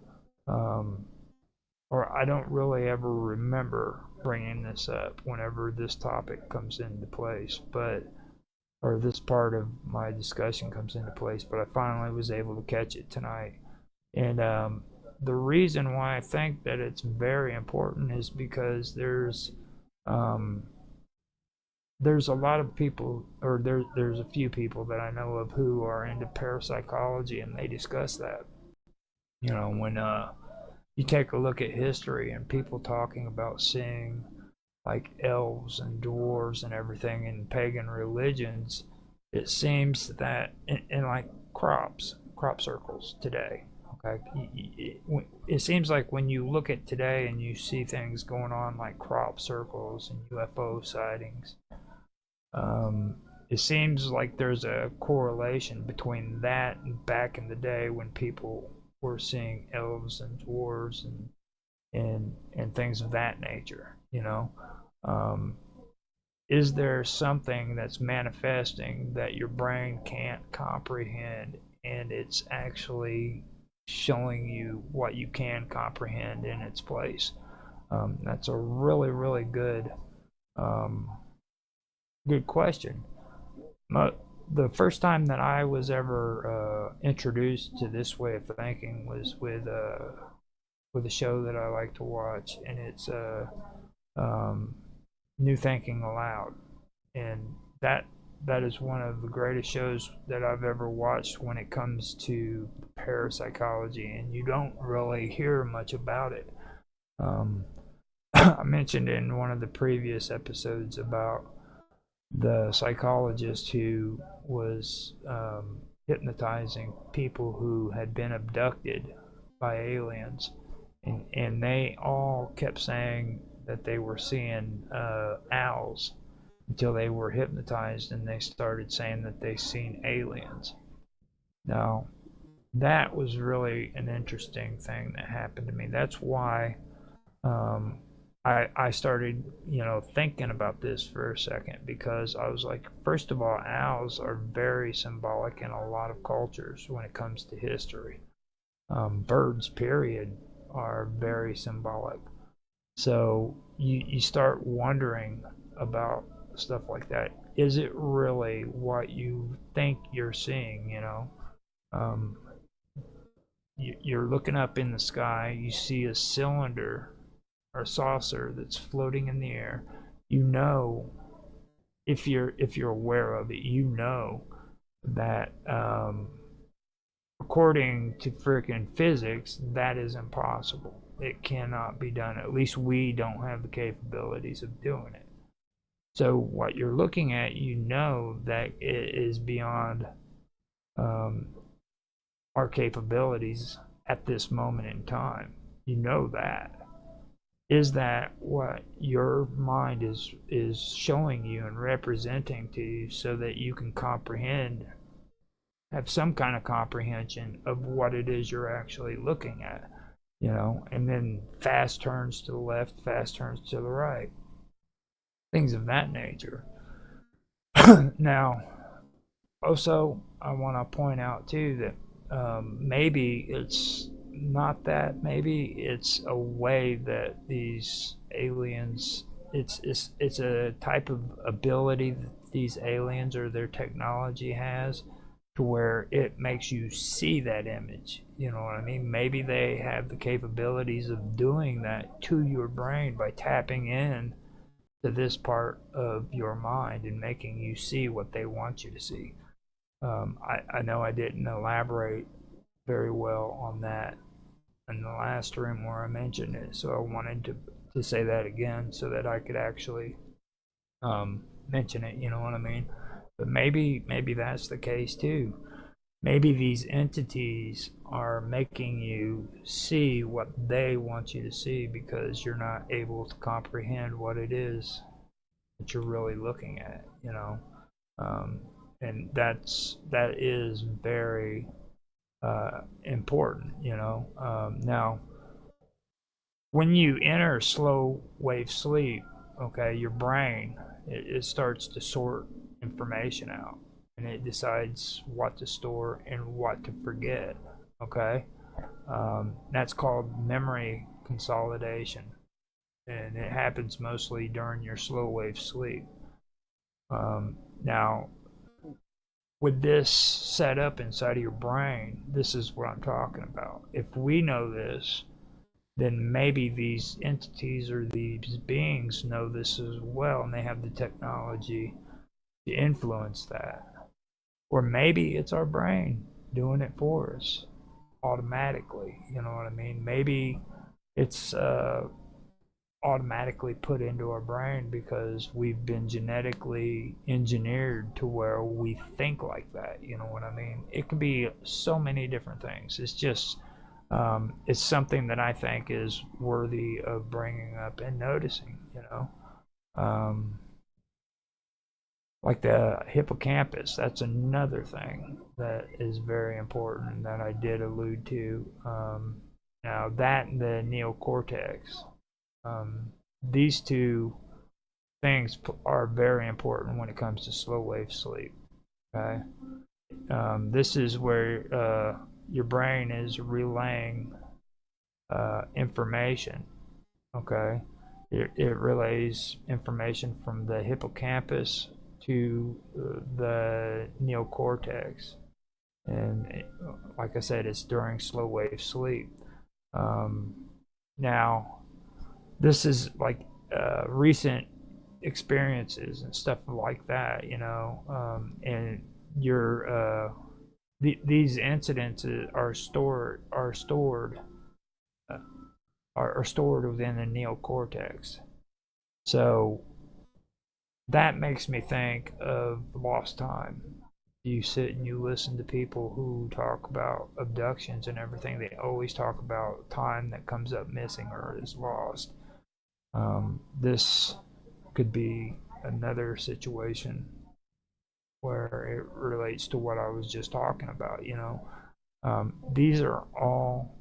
I don't really ever remember bringing this up whenever this topic comes into place, or this part of my discussion comes into place, but I finally was able to catch it tonight. And the reason why I think that it's very important is because there's a lot of people, or there's a few people that I know of who are into parapsychology, and they discuss that. When you take a look at history and people talking about seeing like elves and dwarves and everything in pagan religions, it seems that in like crop circles today, okay, it seems like when you look at today and you see things going on like crop circles and UFO sightings, it seems like there's a correlation between that and back in the day when people were seeing elves and dwarves and things of that nature. Is there something that's manifesting that your brain can't comprehend, and it's actually showing you what you can comprehend in its place? That's a really, really good question. The first time that I was ever introduced to this way of thinking was with a show that I like to watch, and it's New Thinking Aloud, and that is one of the greatest shows that I've ever watched when it comes to parapsychology, and you don't really hear much about it. I mentioned in one of the previous episodes about the psychologist who was hypnotizing people who had been abducted by aliens, and they all kept saying that they were seeing owls until they were hypnotized and they started saying that they seen aliens. Now, that was really an interesting thing that happened to me. That's why I started, thinking about this for a second, because I was like, first of all, owls are very symbolic in a lot of cultures when it comes to history. Birds, period, are very symbolic. So you start wondering about stuff like that. Is it really what you think you're seeing? You're looking up in the sky, you see a cylinder or saucer that's floating in the air. If you're aware of it, that according to freaking physics, that is impossible. It cannot be done. At least we don't have the capabilities of doing it. So what you're looking at, you know that it is beyond um, our capabilities at this moment in time. You know that. Is that what your mind is showing you and representing to you so that you can comprehend, have some kind of comprehension of what it is you're actually looking at, you know, and then fast turns to the left, fast turns to the right, things of that nature. Now, also, I want to point out too that maybe it's not that. Maybe it's a way that these aliens. It's a type of ability that these aliens or their technology has, to where it makes you see that image. You know what I mean? Maybe they have the capabilities of doing that to your brain by tapping in to this part of your mind and making you see what they want you to see. I know I didn't elaborate very well on that in the last room where I mentioned it, so I wanted to say that again so that I could actually mention it. You know what I mean? But maybe that's the case too. Maybe these entities are making you see what they want you to see because you're not able to comprehend what it is that you're really looking at. You know, and that is very important. You know, now when you enter slow wave sleep, okay, your brain it starts to sort information out, and it decides what to store and what to forget. Okay, that's called memory consolidation, and it happens mostly during your slow wave sleep. Now, with this set up inside of your brain, this is what I'm talking about. If we know this, then maybe these entities or these beings know this as well, and they have the technology to influence that. Or maybe it's our brain doing it for us automatically. You know what I mean? Maybe it's automatically put into our brain because we've been genetically engineered to where we think like that. You know what I mean? It can be so many different things. It's just it's something that I think is worthy of bringing up and noticing. You know, like the hippocampus. That's another thing that is very important that I did allude to. Now that and the neocortex. These two things are very important when it comes to slow wave sleep. Okay, this is where your brain is relaying information. Okay, it relays information from the hippocampus to the neocortex, and like I said, it's during slow wave sleep. Now, this is like recent experiences and stuff like that, you know, and your these incidents uh, are stored within the neocortex. So that makes me think of lost time. You sit and you listen to people who talk about abductions and everything. They always talk about time that comes up missing or is lost. This could be another situation where it relates to what I was just talking about. You know, these are all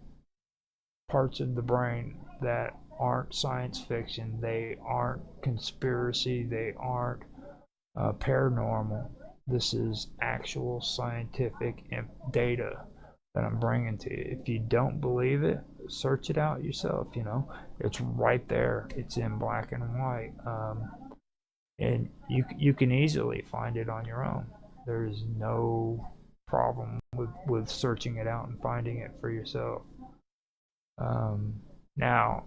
parts of the brain that aren't science fiction. They aren't conspiracy. They aren't paranormal. This is actual scientific data that I'm bringing to you. If you don't believe it, search it out yourself. You know, it's right there. It's in black and white, and you can easily find it on your own. There's no problem with searching it out and finding it for yourself. Now,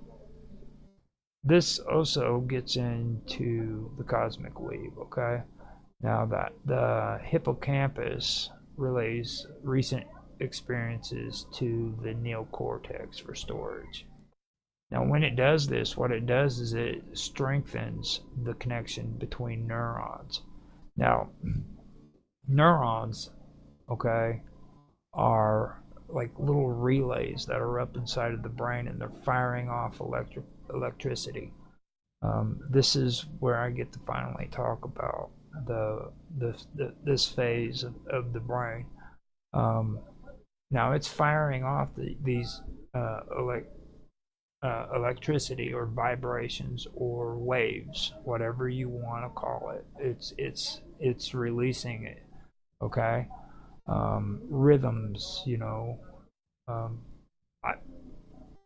this also gets into the cosmic weave. Okay, now that the hippocampus relays recent experiences to the neocortex for storage. Now, when it does this, what it does is it strengthens the connection between neurons. Now, neurons, okay, are like little relays that are up inside of the brain, and they're firing off electricity. This is where I get to finally talk about this phase of the brain. Now it's firing off these electricity or vibrations or waves, whatever you want to call it. It's releasing it. Okay, rhythms, you know. Um,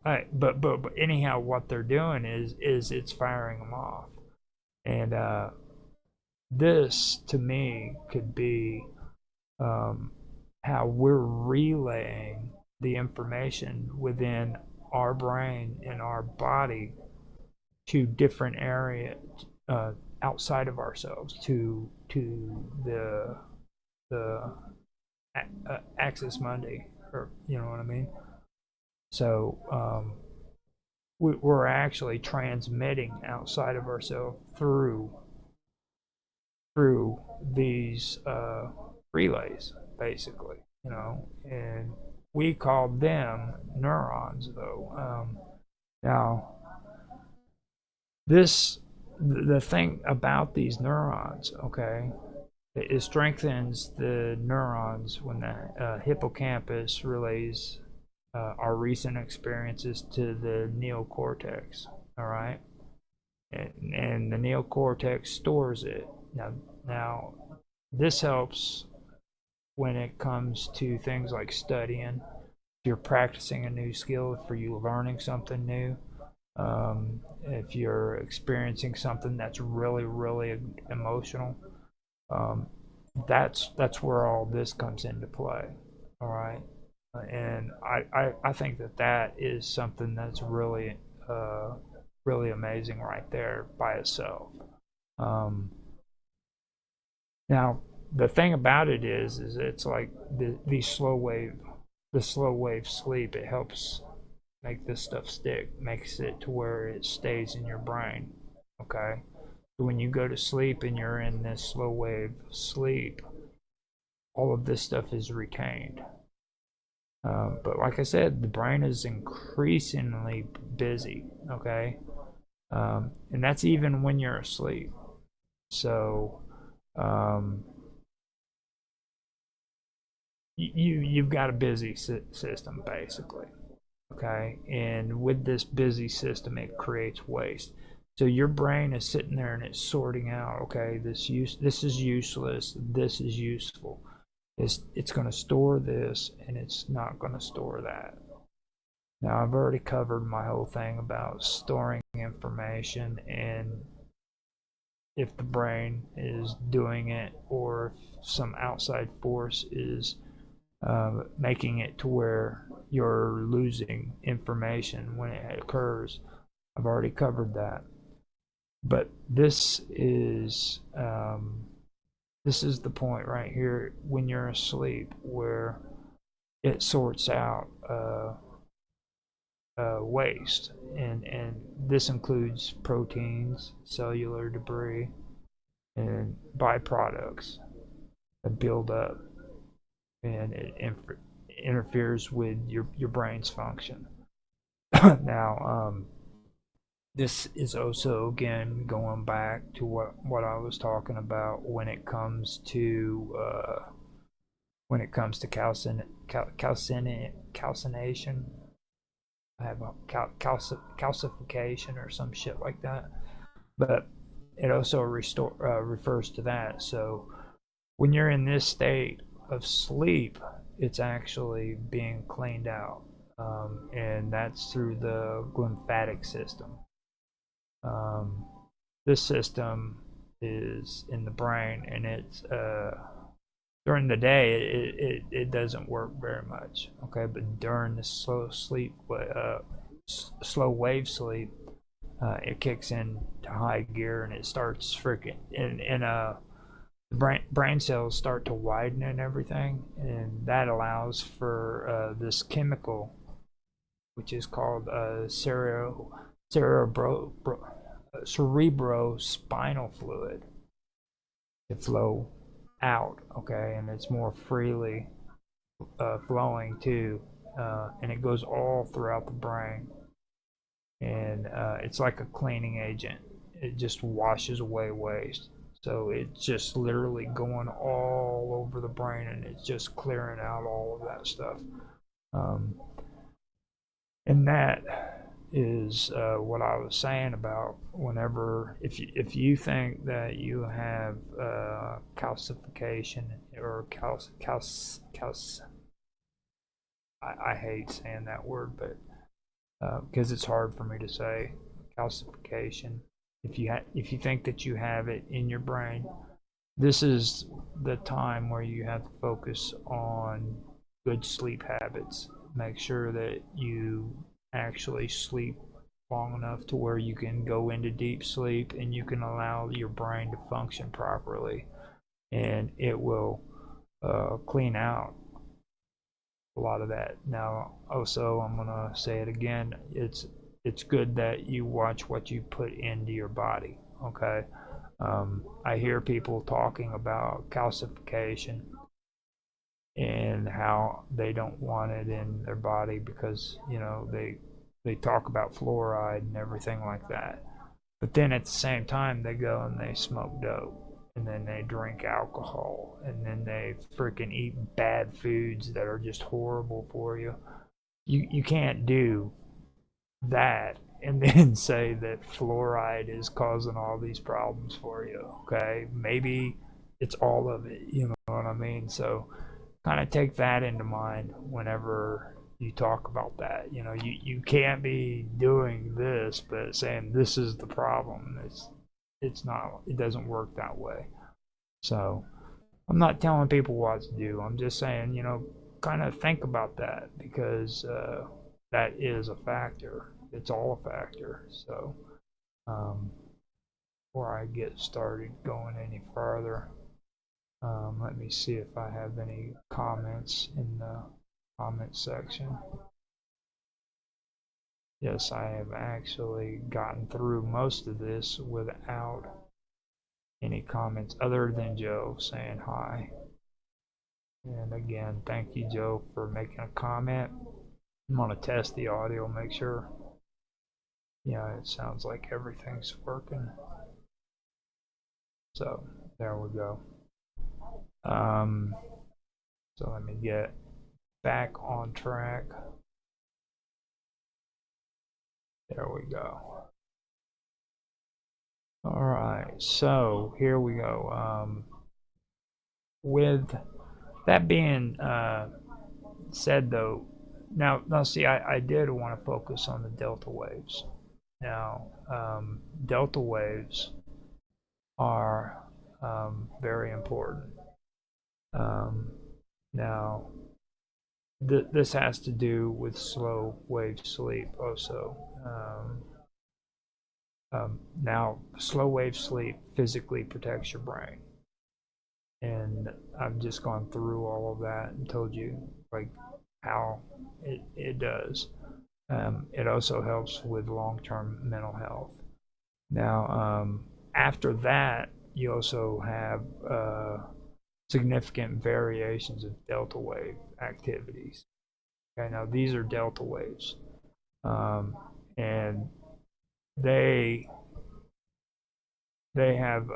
I, but anyhow, what they're doing is it's firing them off, and this to me could be how we're relaying the information within our brain and our body to different areas outside of ourselves, to the axis mundi, or you know what I mean. So we're actually transmitting outside of ourselves through these relays, basically, you know, and we call them neurons, though. Now, the thing about these neurons, okay, it strengthens the neurons when the hippocampus relays our recent experiences to the neocortex, all right? And the neocortex stores it. Now, this helps when it comes to things like studying, if you're practicing a new skill, if you're learning something new, if you're experiencing something that's really, really emotional, that's where all this comes into play, all right? And I think that is something that's really, really amazing right there by itself. Now, the thing about it is it's like the slow wave sleep. It helps make this stuff stick, makes it to where it stays in your brain. Okay, so when you go to sleep and you're in this slow wave sleep, all of this stuff is retained. But like I said, the brain is increasingly busy. Okay, and that's even when you're asleep. So you've got a busy system, basically. Okay, and with this busy system, it creates waste. So your brain is sitting there and it's sorting out, okay, this is useless, this is useful. It's going to store this, and it's not going to store that. Now, I've already covered my whole thing about storing information, and if the brain is doing it, or if some outside force is making it to where you're losing information when it occurs. I've already covered that. But this is the point right here when you're asleep, where it sorts out waste, and this includes proteins, cellular debris, and byproducts that build up, and it interferes with your brain's function. Now, this is also, again, going back to what I was talking about when it comes to calcination. I have a calcification or some shit like that, but it also refers to that. So when you're in this state of sleep, it's actually being cleaned out, and that's through the lymphatic system. This system is in the brain, and it's during the day it doesn't work very much, okay, but during the slow wave sleep, it kicks in to high gear, and it starts freaking, and the brain cells start to widen and everything, and that allows for this chemical which is called cerebrospinal fluid to flow out, okay, and it's more freely flowing too, and it goes all throughout the brain, and it's like a cleaning agent. It just washes away waste. So it's just literally going all over the brain, and it's just clearing out all of that stuff. And that is what I was saying about whenever, if you think that you have calcification or I hate saying that word, but because it's hard for me to say, calcification. If you think that you have it in your brain, this is the time where you have to focus on good sleep habits. Make sure that you actually sleep long enough to where you can go into deep sleep and you can allow your brain to function properly, and it will clean out a lot of that. Now, also, I'm gonna say it again. It's good that you watch what you put into your body. Okay, I hear people talking about calcification and how they don't want it in their body because they talk about fluoride and everything like that. But then at the same time, they go and they smoke dope, and then they drink alcohol, and then they freaking eat bad foods that are just horrible for you. You can't do that and then say that fluoride is causing all these problems for you. Okay, maybe it's all of it, you know what I mean? So kind of take that into mind whenever you talk about that. You can't be doing this but saying this is the problem. It's not, it doesn't work that way. So I'm not telling people what to do. I'm just saying, kind of think about that, because that is a factor. It's all a factor. So before I get started going any further, let me see if I have any comments in the comment section. Yes, I have actually gotten through most of this without any comments other than Joe saying hi. And again, thank you, Joe, for making a comment. I'm going to test the audio, make sure. Yeah, it sounds like everything's working. So there we go. So let me get back on track. There we go. All right, so here we go. With that being said, though, now see, I did want to focus on the delta waves. Now, delta waves are very important. Now, this has to do with slow wave sleep also. Now, slow wave sleep physically protects your brain, and I've just gone through all of that and told you like how it does. It also helps with long-term mental health. Now, after that, you also have significant variations of delta wave activities. Okay, now these are delta waves, and they have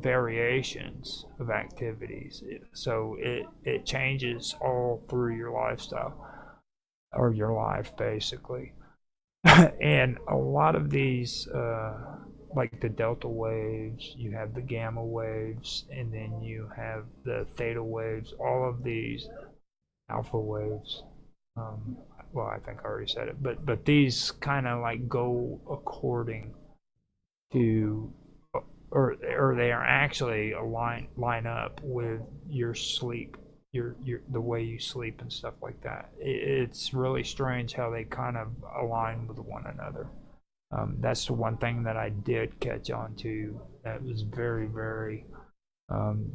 variations of activities. So it changes all through your lifestyle or your life, basically. And a lot of these, like the delta waves, you have the gamma waves, and then you have the theta waves. All of these alpha waves. Well, I think I already said it, but these kind of like go according to, or they are actually line up with your sleep, your the way you sleep and stuff like that. It's really strange how they kind of align with one another. That's the one thing that I did catch on to that was very, very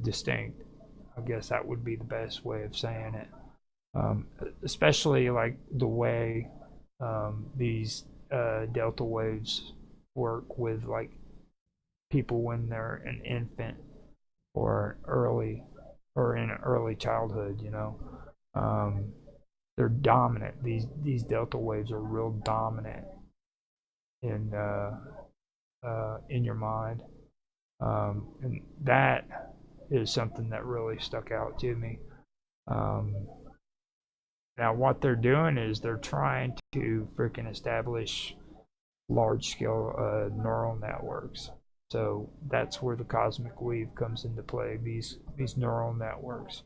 distinct. I guess that would be the best way of saying it. especially like the way these delta waves work with like people when they're an infant or early or in early childhood, you know. Um, they're dominant. These delta waves are real dominant in your mind, and that is something that really stuck out to me. Um, Now, what they're doing is they're trying to freaking establish large scale neural networks. So that's where the cosmic weave comes into play. These neural networks,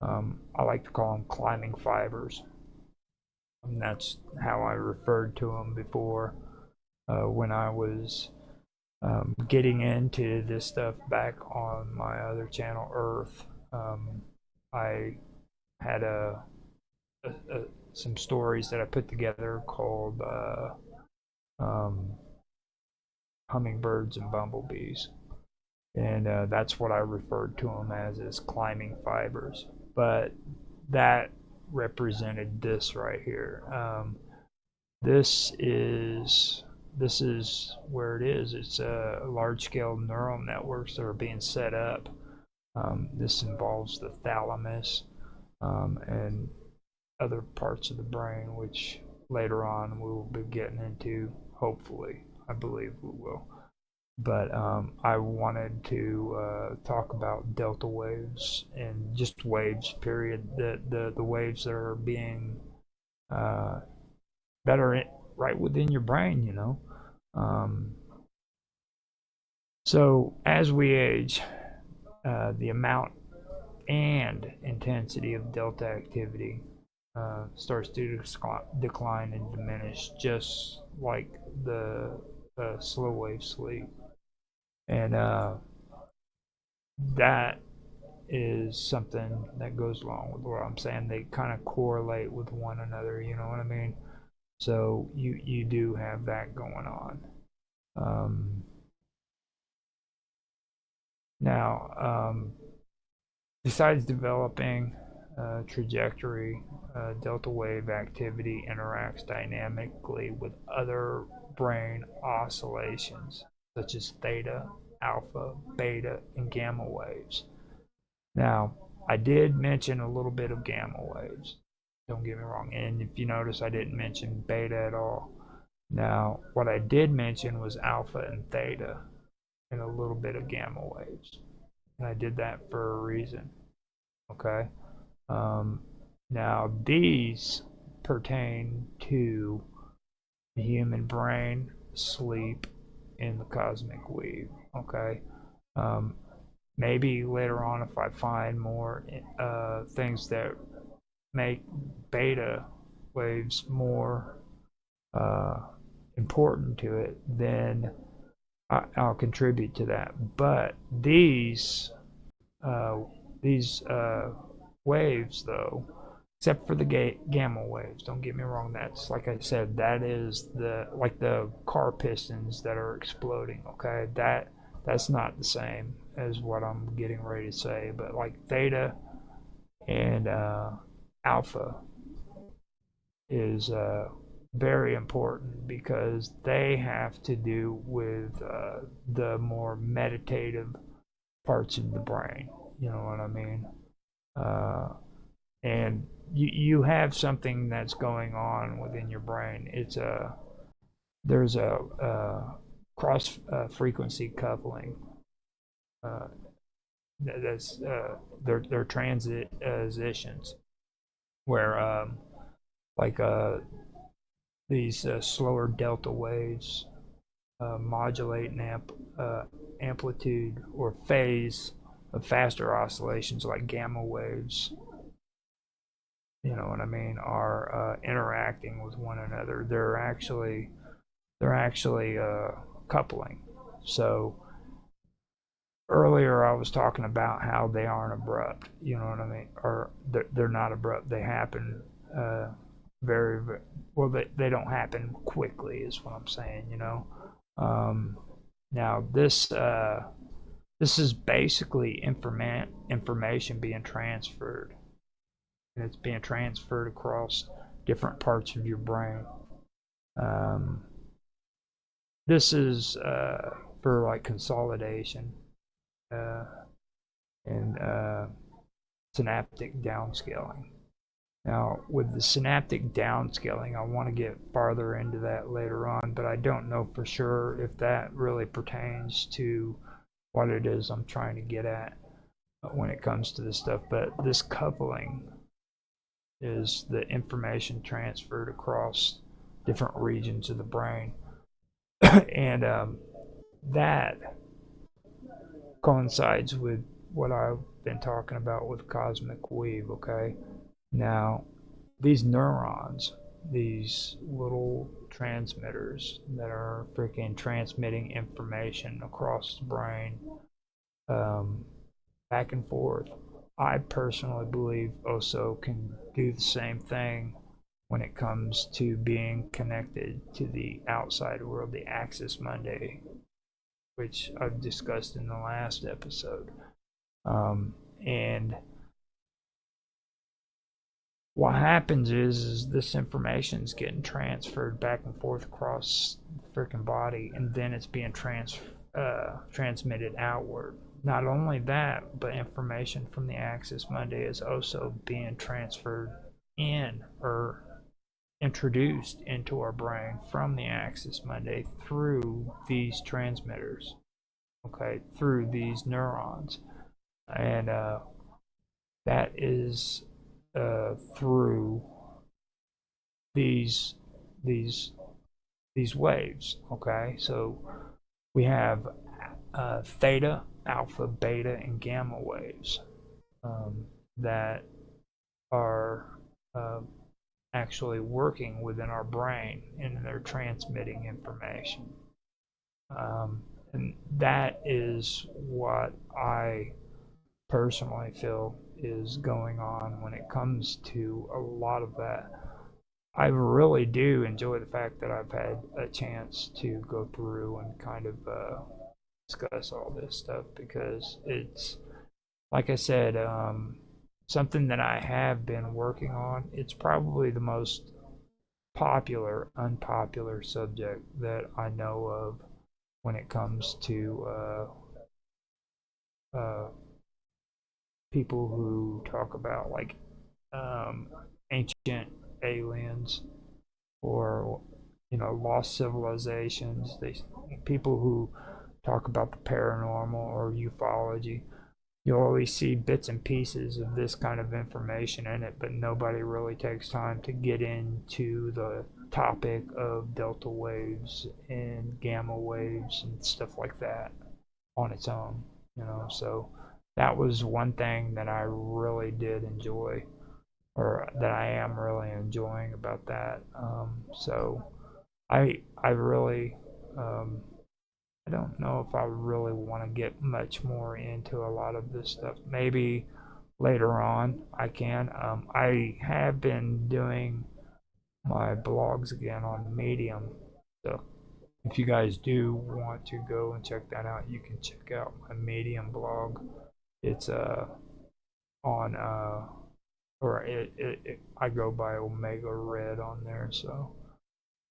I like to call them climbing fibers, and that's how I referred to them before when I was getting into this stuff back on my other channel, Earth. I had some stories that I put together called um, hummingbirds and bumblebees, and that's what I referred to them as climbing fibers. But that represented this right here. This is where it is. It's large-scale neural networks that are being set up. This involves the thalamus and other parts of the brain, which later on we will be getting into, hopefully. I believe we will. But I wanted to talk about delta waves and just waves, period. The waves that are being that are right within your brain, you know. So as we age, the amount and intensity of delta activity starts to decline and diminish, just like the slow wave sleep. And that is something that goes along with what I'm saying. They kind of correlate with one another, you know what I mean? So you do have that going on. Now, besides developing trajectory, delta wave activity interacts dynamically with other brain oscillations such as theta, alpha, beta, and gamma waves. Now, I did mention a little bit of gamma waves. Don't get me wrong. And if you notice, I didn't mention beta at all. Now, what I did mention was alpha and theta and a little bit of gamma waves. And I did that for a reason. Okay? Now, these pertain to the human brain, sleep, and the cosmic weave. Okay? Maybe later on, if I find more things that make beta waves more important to it, then I'll contribute to that. But these waves, though, except for the gamma waves, don't get me wrong, that's, like I said, that is like the car pistons that are exploding. Okay, that's not the same as what I'm getting ready to say. But like theta and alpha is very important because they have to do with the more meditative parts of the brain. You know what I mean? And you have something that's going on within your brain. There's a cross frequency coupling. That's they're transitions where like these slower delta waves modulate an amplitude or phase of faster oscillations like gamma waves, you know what I mean, are interacting with one another. They're actually coupling. So earlier I was talking about how they aren't abrupt, you know what I mean, or they're not abrupt. They happen very, very well. They don't happen quickly, is what I'm saying. You know. Now this is basically information being transferred and it's being transferred across different parts of your brain. Um, this is for like consolidation and synaptic downscaling. Now, with the synaptic downscaling, I want to get farther into that later on, but I don't know for sure if that really pertains to what it is I'm trying to get at when it comes to this stuff. But this coupling is the information transferred across different regions of the brain. And that coincides with what I've been talking about with cosmic weave, okay? Now, these neurons, these little transmitters that are freaking transmitting information across the brain, back and forth, I personally believe also can do the same thing when it comes to being connected to the outside world, the Axis Mundi, which I've discussed in the last episode. And what happens is this information is getting transferred back and forth across the freaking body, and then it's being transmitted outward. Not only that, but information from the Axis Mundi is also being transferred in or introduced into our brain from the Axis Mundi through these transmitters, okay, through these neurons. And that is through these waves, okay? So we have theta, alpha, beta, and gamma waves that are actually working within our brain, and they're transmitting information. And that is what I personally feel is going on when it comes to a lot of that. I really do enjoy the fact that I've had a chance to go through and kind of discuss all this stuff, because it's, like I said, something that I have been working on. It's probably the most unpopular subject that I know of when it comes to people who talk about like ancient aliens, or lost civilizations. People who talk about the paranormal or ufology. You always see bits and pieces of this kind of information in it, but nobody really takes time to get into the topic of delta waves and gamma waves and stuff like that on its own, So that was one thing that I really did enjoy, or that I am really enjoying about that. So I really, I don't know if I really want to get much more into a lot of this stuff. Maybe later on I can. I have been doing my blogs again on Medium. So if you guys do want to go and check that out, you can check out my Medium blog. It's on I go by Omega Red on there. So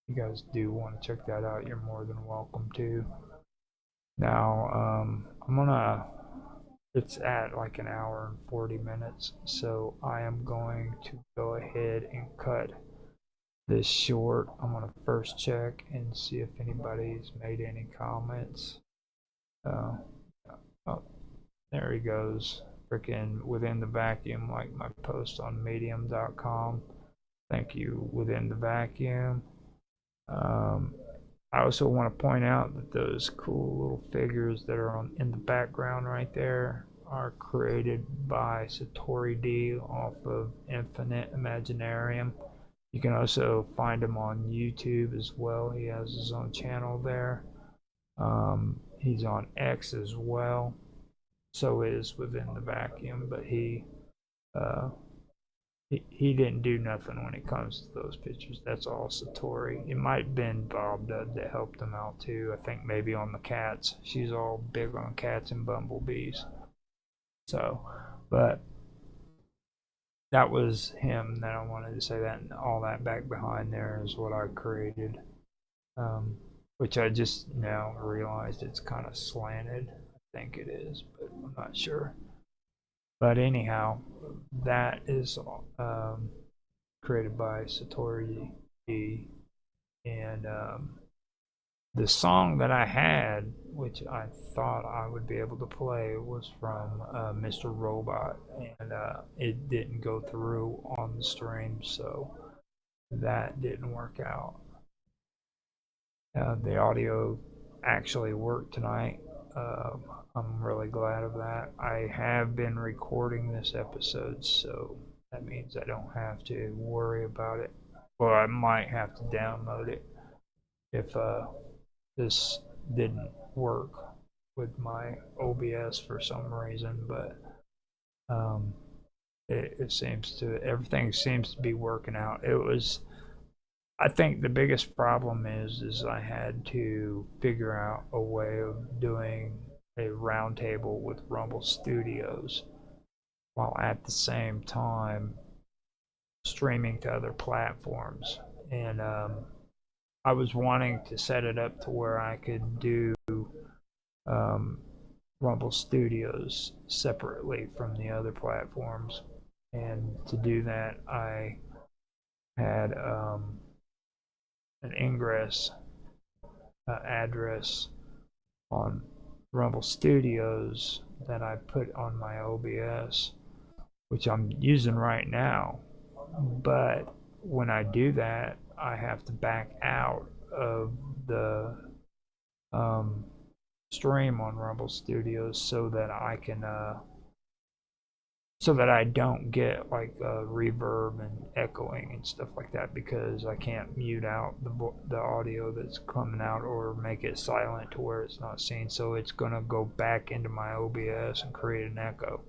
if you guys do want to check that out, you're more than welcome to. Now, it's at like an hour and 40 minutes, so I am going to go ahead and cut this short. I'm going to first check and see if anybody's made any comments. Oh, there he goes. Freaking Within the Vacuum, like my post on medium.com. Thank you, Within the Vacuum. I also want to point out that those cool little figures that are in the background right there are created by Satori D off of Infinite Imaginarium. You can also find him on YouTube as well. He has his own channel there. He's on X as well. So is Within the Vacuum, but he didn't do nothing when it comes to those pictures. That's all Satori. It might have been Bob Dud that helped him out too. I think maybe on the cats. She's all big on cats and bumblebees. So, but that was him that I wanted to say that, and all that back behind there is what I created, which I just now realized it's kind of slanted. I think it is, but I'm not sure. But anyhow, that is created by Satori D. And the song that I had, which I thought I would be able to play, was from Mr. Robot, and it didn't go through on the stream, so that didn't work out. The audio actually worked tonight. I'm really glad of that. I have been recording this episode, so that means I don't have to worry about it. Well, I might have to download it if this didn't work with my OBS for some reason, but it seems to, everything seems to be working out. It was, I think the biggest problem is I had to figure out a way of doing a roundtable with Rumble Studios while at the same time streaming to other platforms. And I was wanting to set it up to where I could do Rumble Studios separately from the other platforms. And to do that, I had an ingress address on Rumble Studios that I put on my OBS, which I'm using right now. But when I do that, I have to back out of the stream on Rumble Studios so that I can so that I don't get like reverb and echoing and stuff like that, because I can't mute out the audio that's coming out or make it silent to where it's not seen. So it's gonna go back into my OBS and create an echo.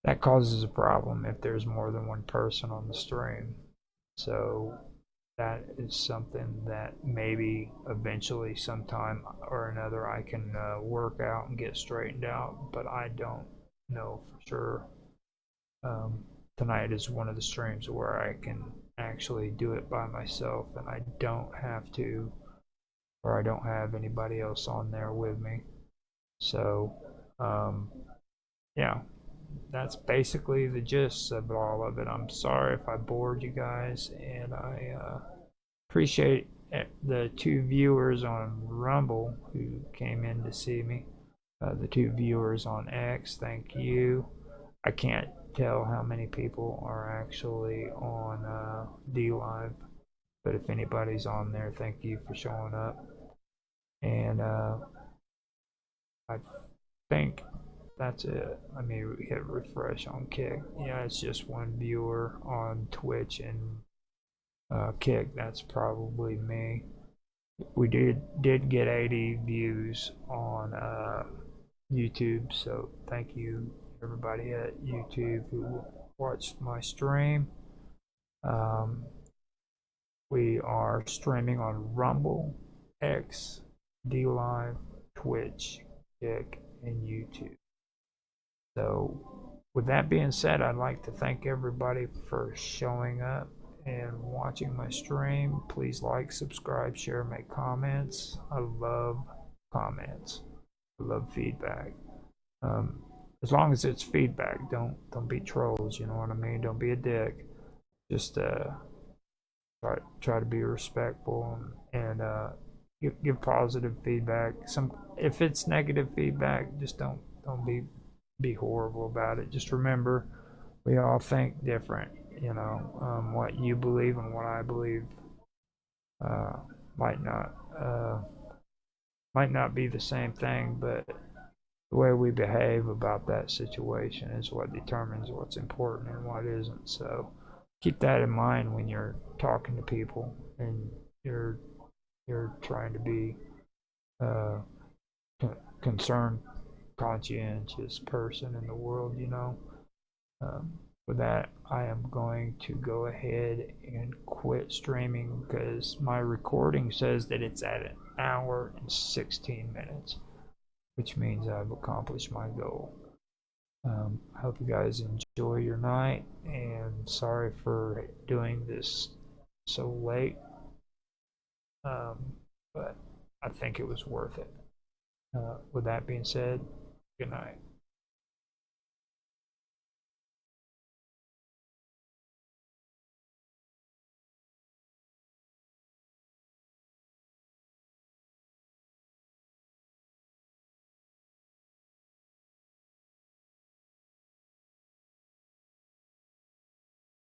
That causes a problem if there's more than one person on the stream. So that is something that maybe eventually sometime or another I can work out and get straightened out, but I don't know for sure. Tonight is one of the streams where I can actually do it by myself and I don't have to, or I don't have anybody else on there with me. So yeah, that's basically the gist of all of it. I'm sorry if I bored you guys, and I appreciate the 2 viewers on Rumble who came in to see me. The 2 viewers on X, thank you. I can't tell how many people are actually on D Live, but if anybody's on there, thank you for showing up. And I think that's it. Let me hit refresh on Kick. Yeah, it's just 1 viewer on Twitch and Kick. That's probably me. We did get 80 views on YouTube, so thank you everybody at YouTube who watched my stream. We are streaming on Rumble, X, D Live, Twitch, Kick, and YouTube. So with that being said, I'd like to thank everybody for showing up and watching my stream. Please like, subscribe, share, make comments. I love comments. I love feedback. As long as it's feedback, don't be trolls, you know what I mean? Don't be a dick. Just try to be respectful and give positive feedback. If it's negative feedback, just don't be horrible about it. Just remember, we all think different. You know, what you believe and what I believe might not be the same thing, but the way we behave about that situation is what determines what's important and what isn't. So keep that in mind when you're talking to people and you're trying to be concerned, conscientious person in the world, you know. With that, I am going to go ahead and quit streaming because my recording says that it's at 1 hour and 16 minutes, which means I've accomplished my goal. I hope you guys enjoy your night, and sorry for doing this so late, um, but I think it was worth it. With that being said, good night.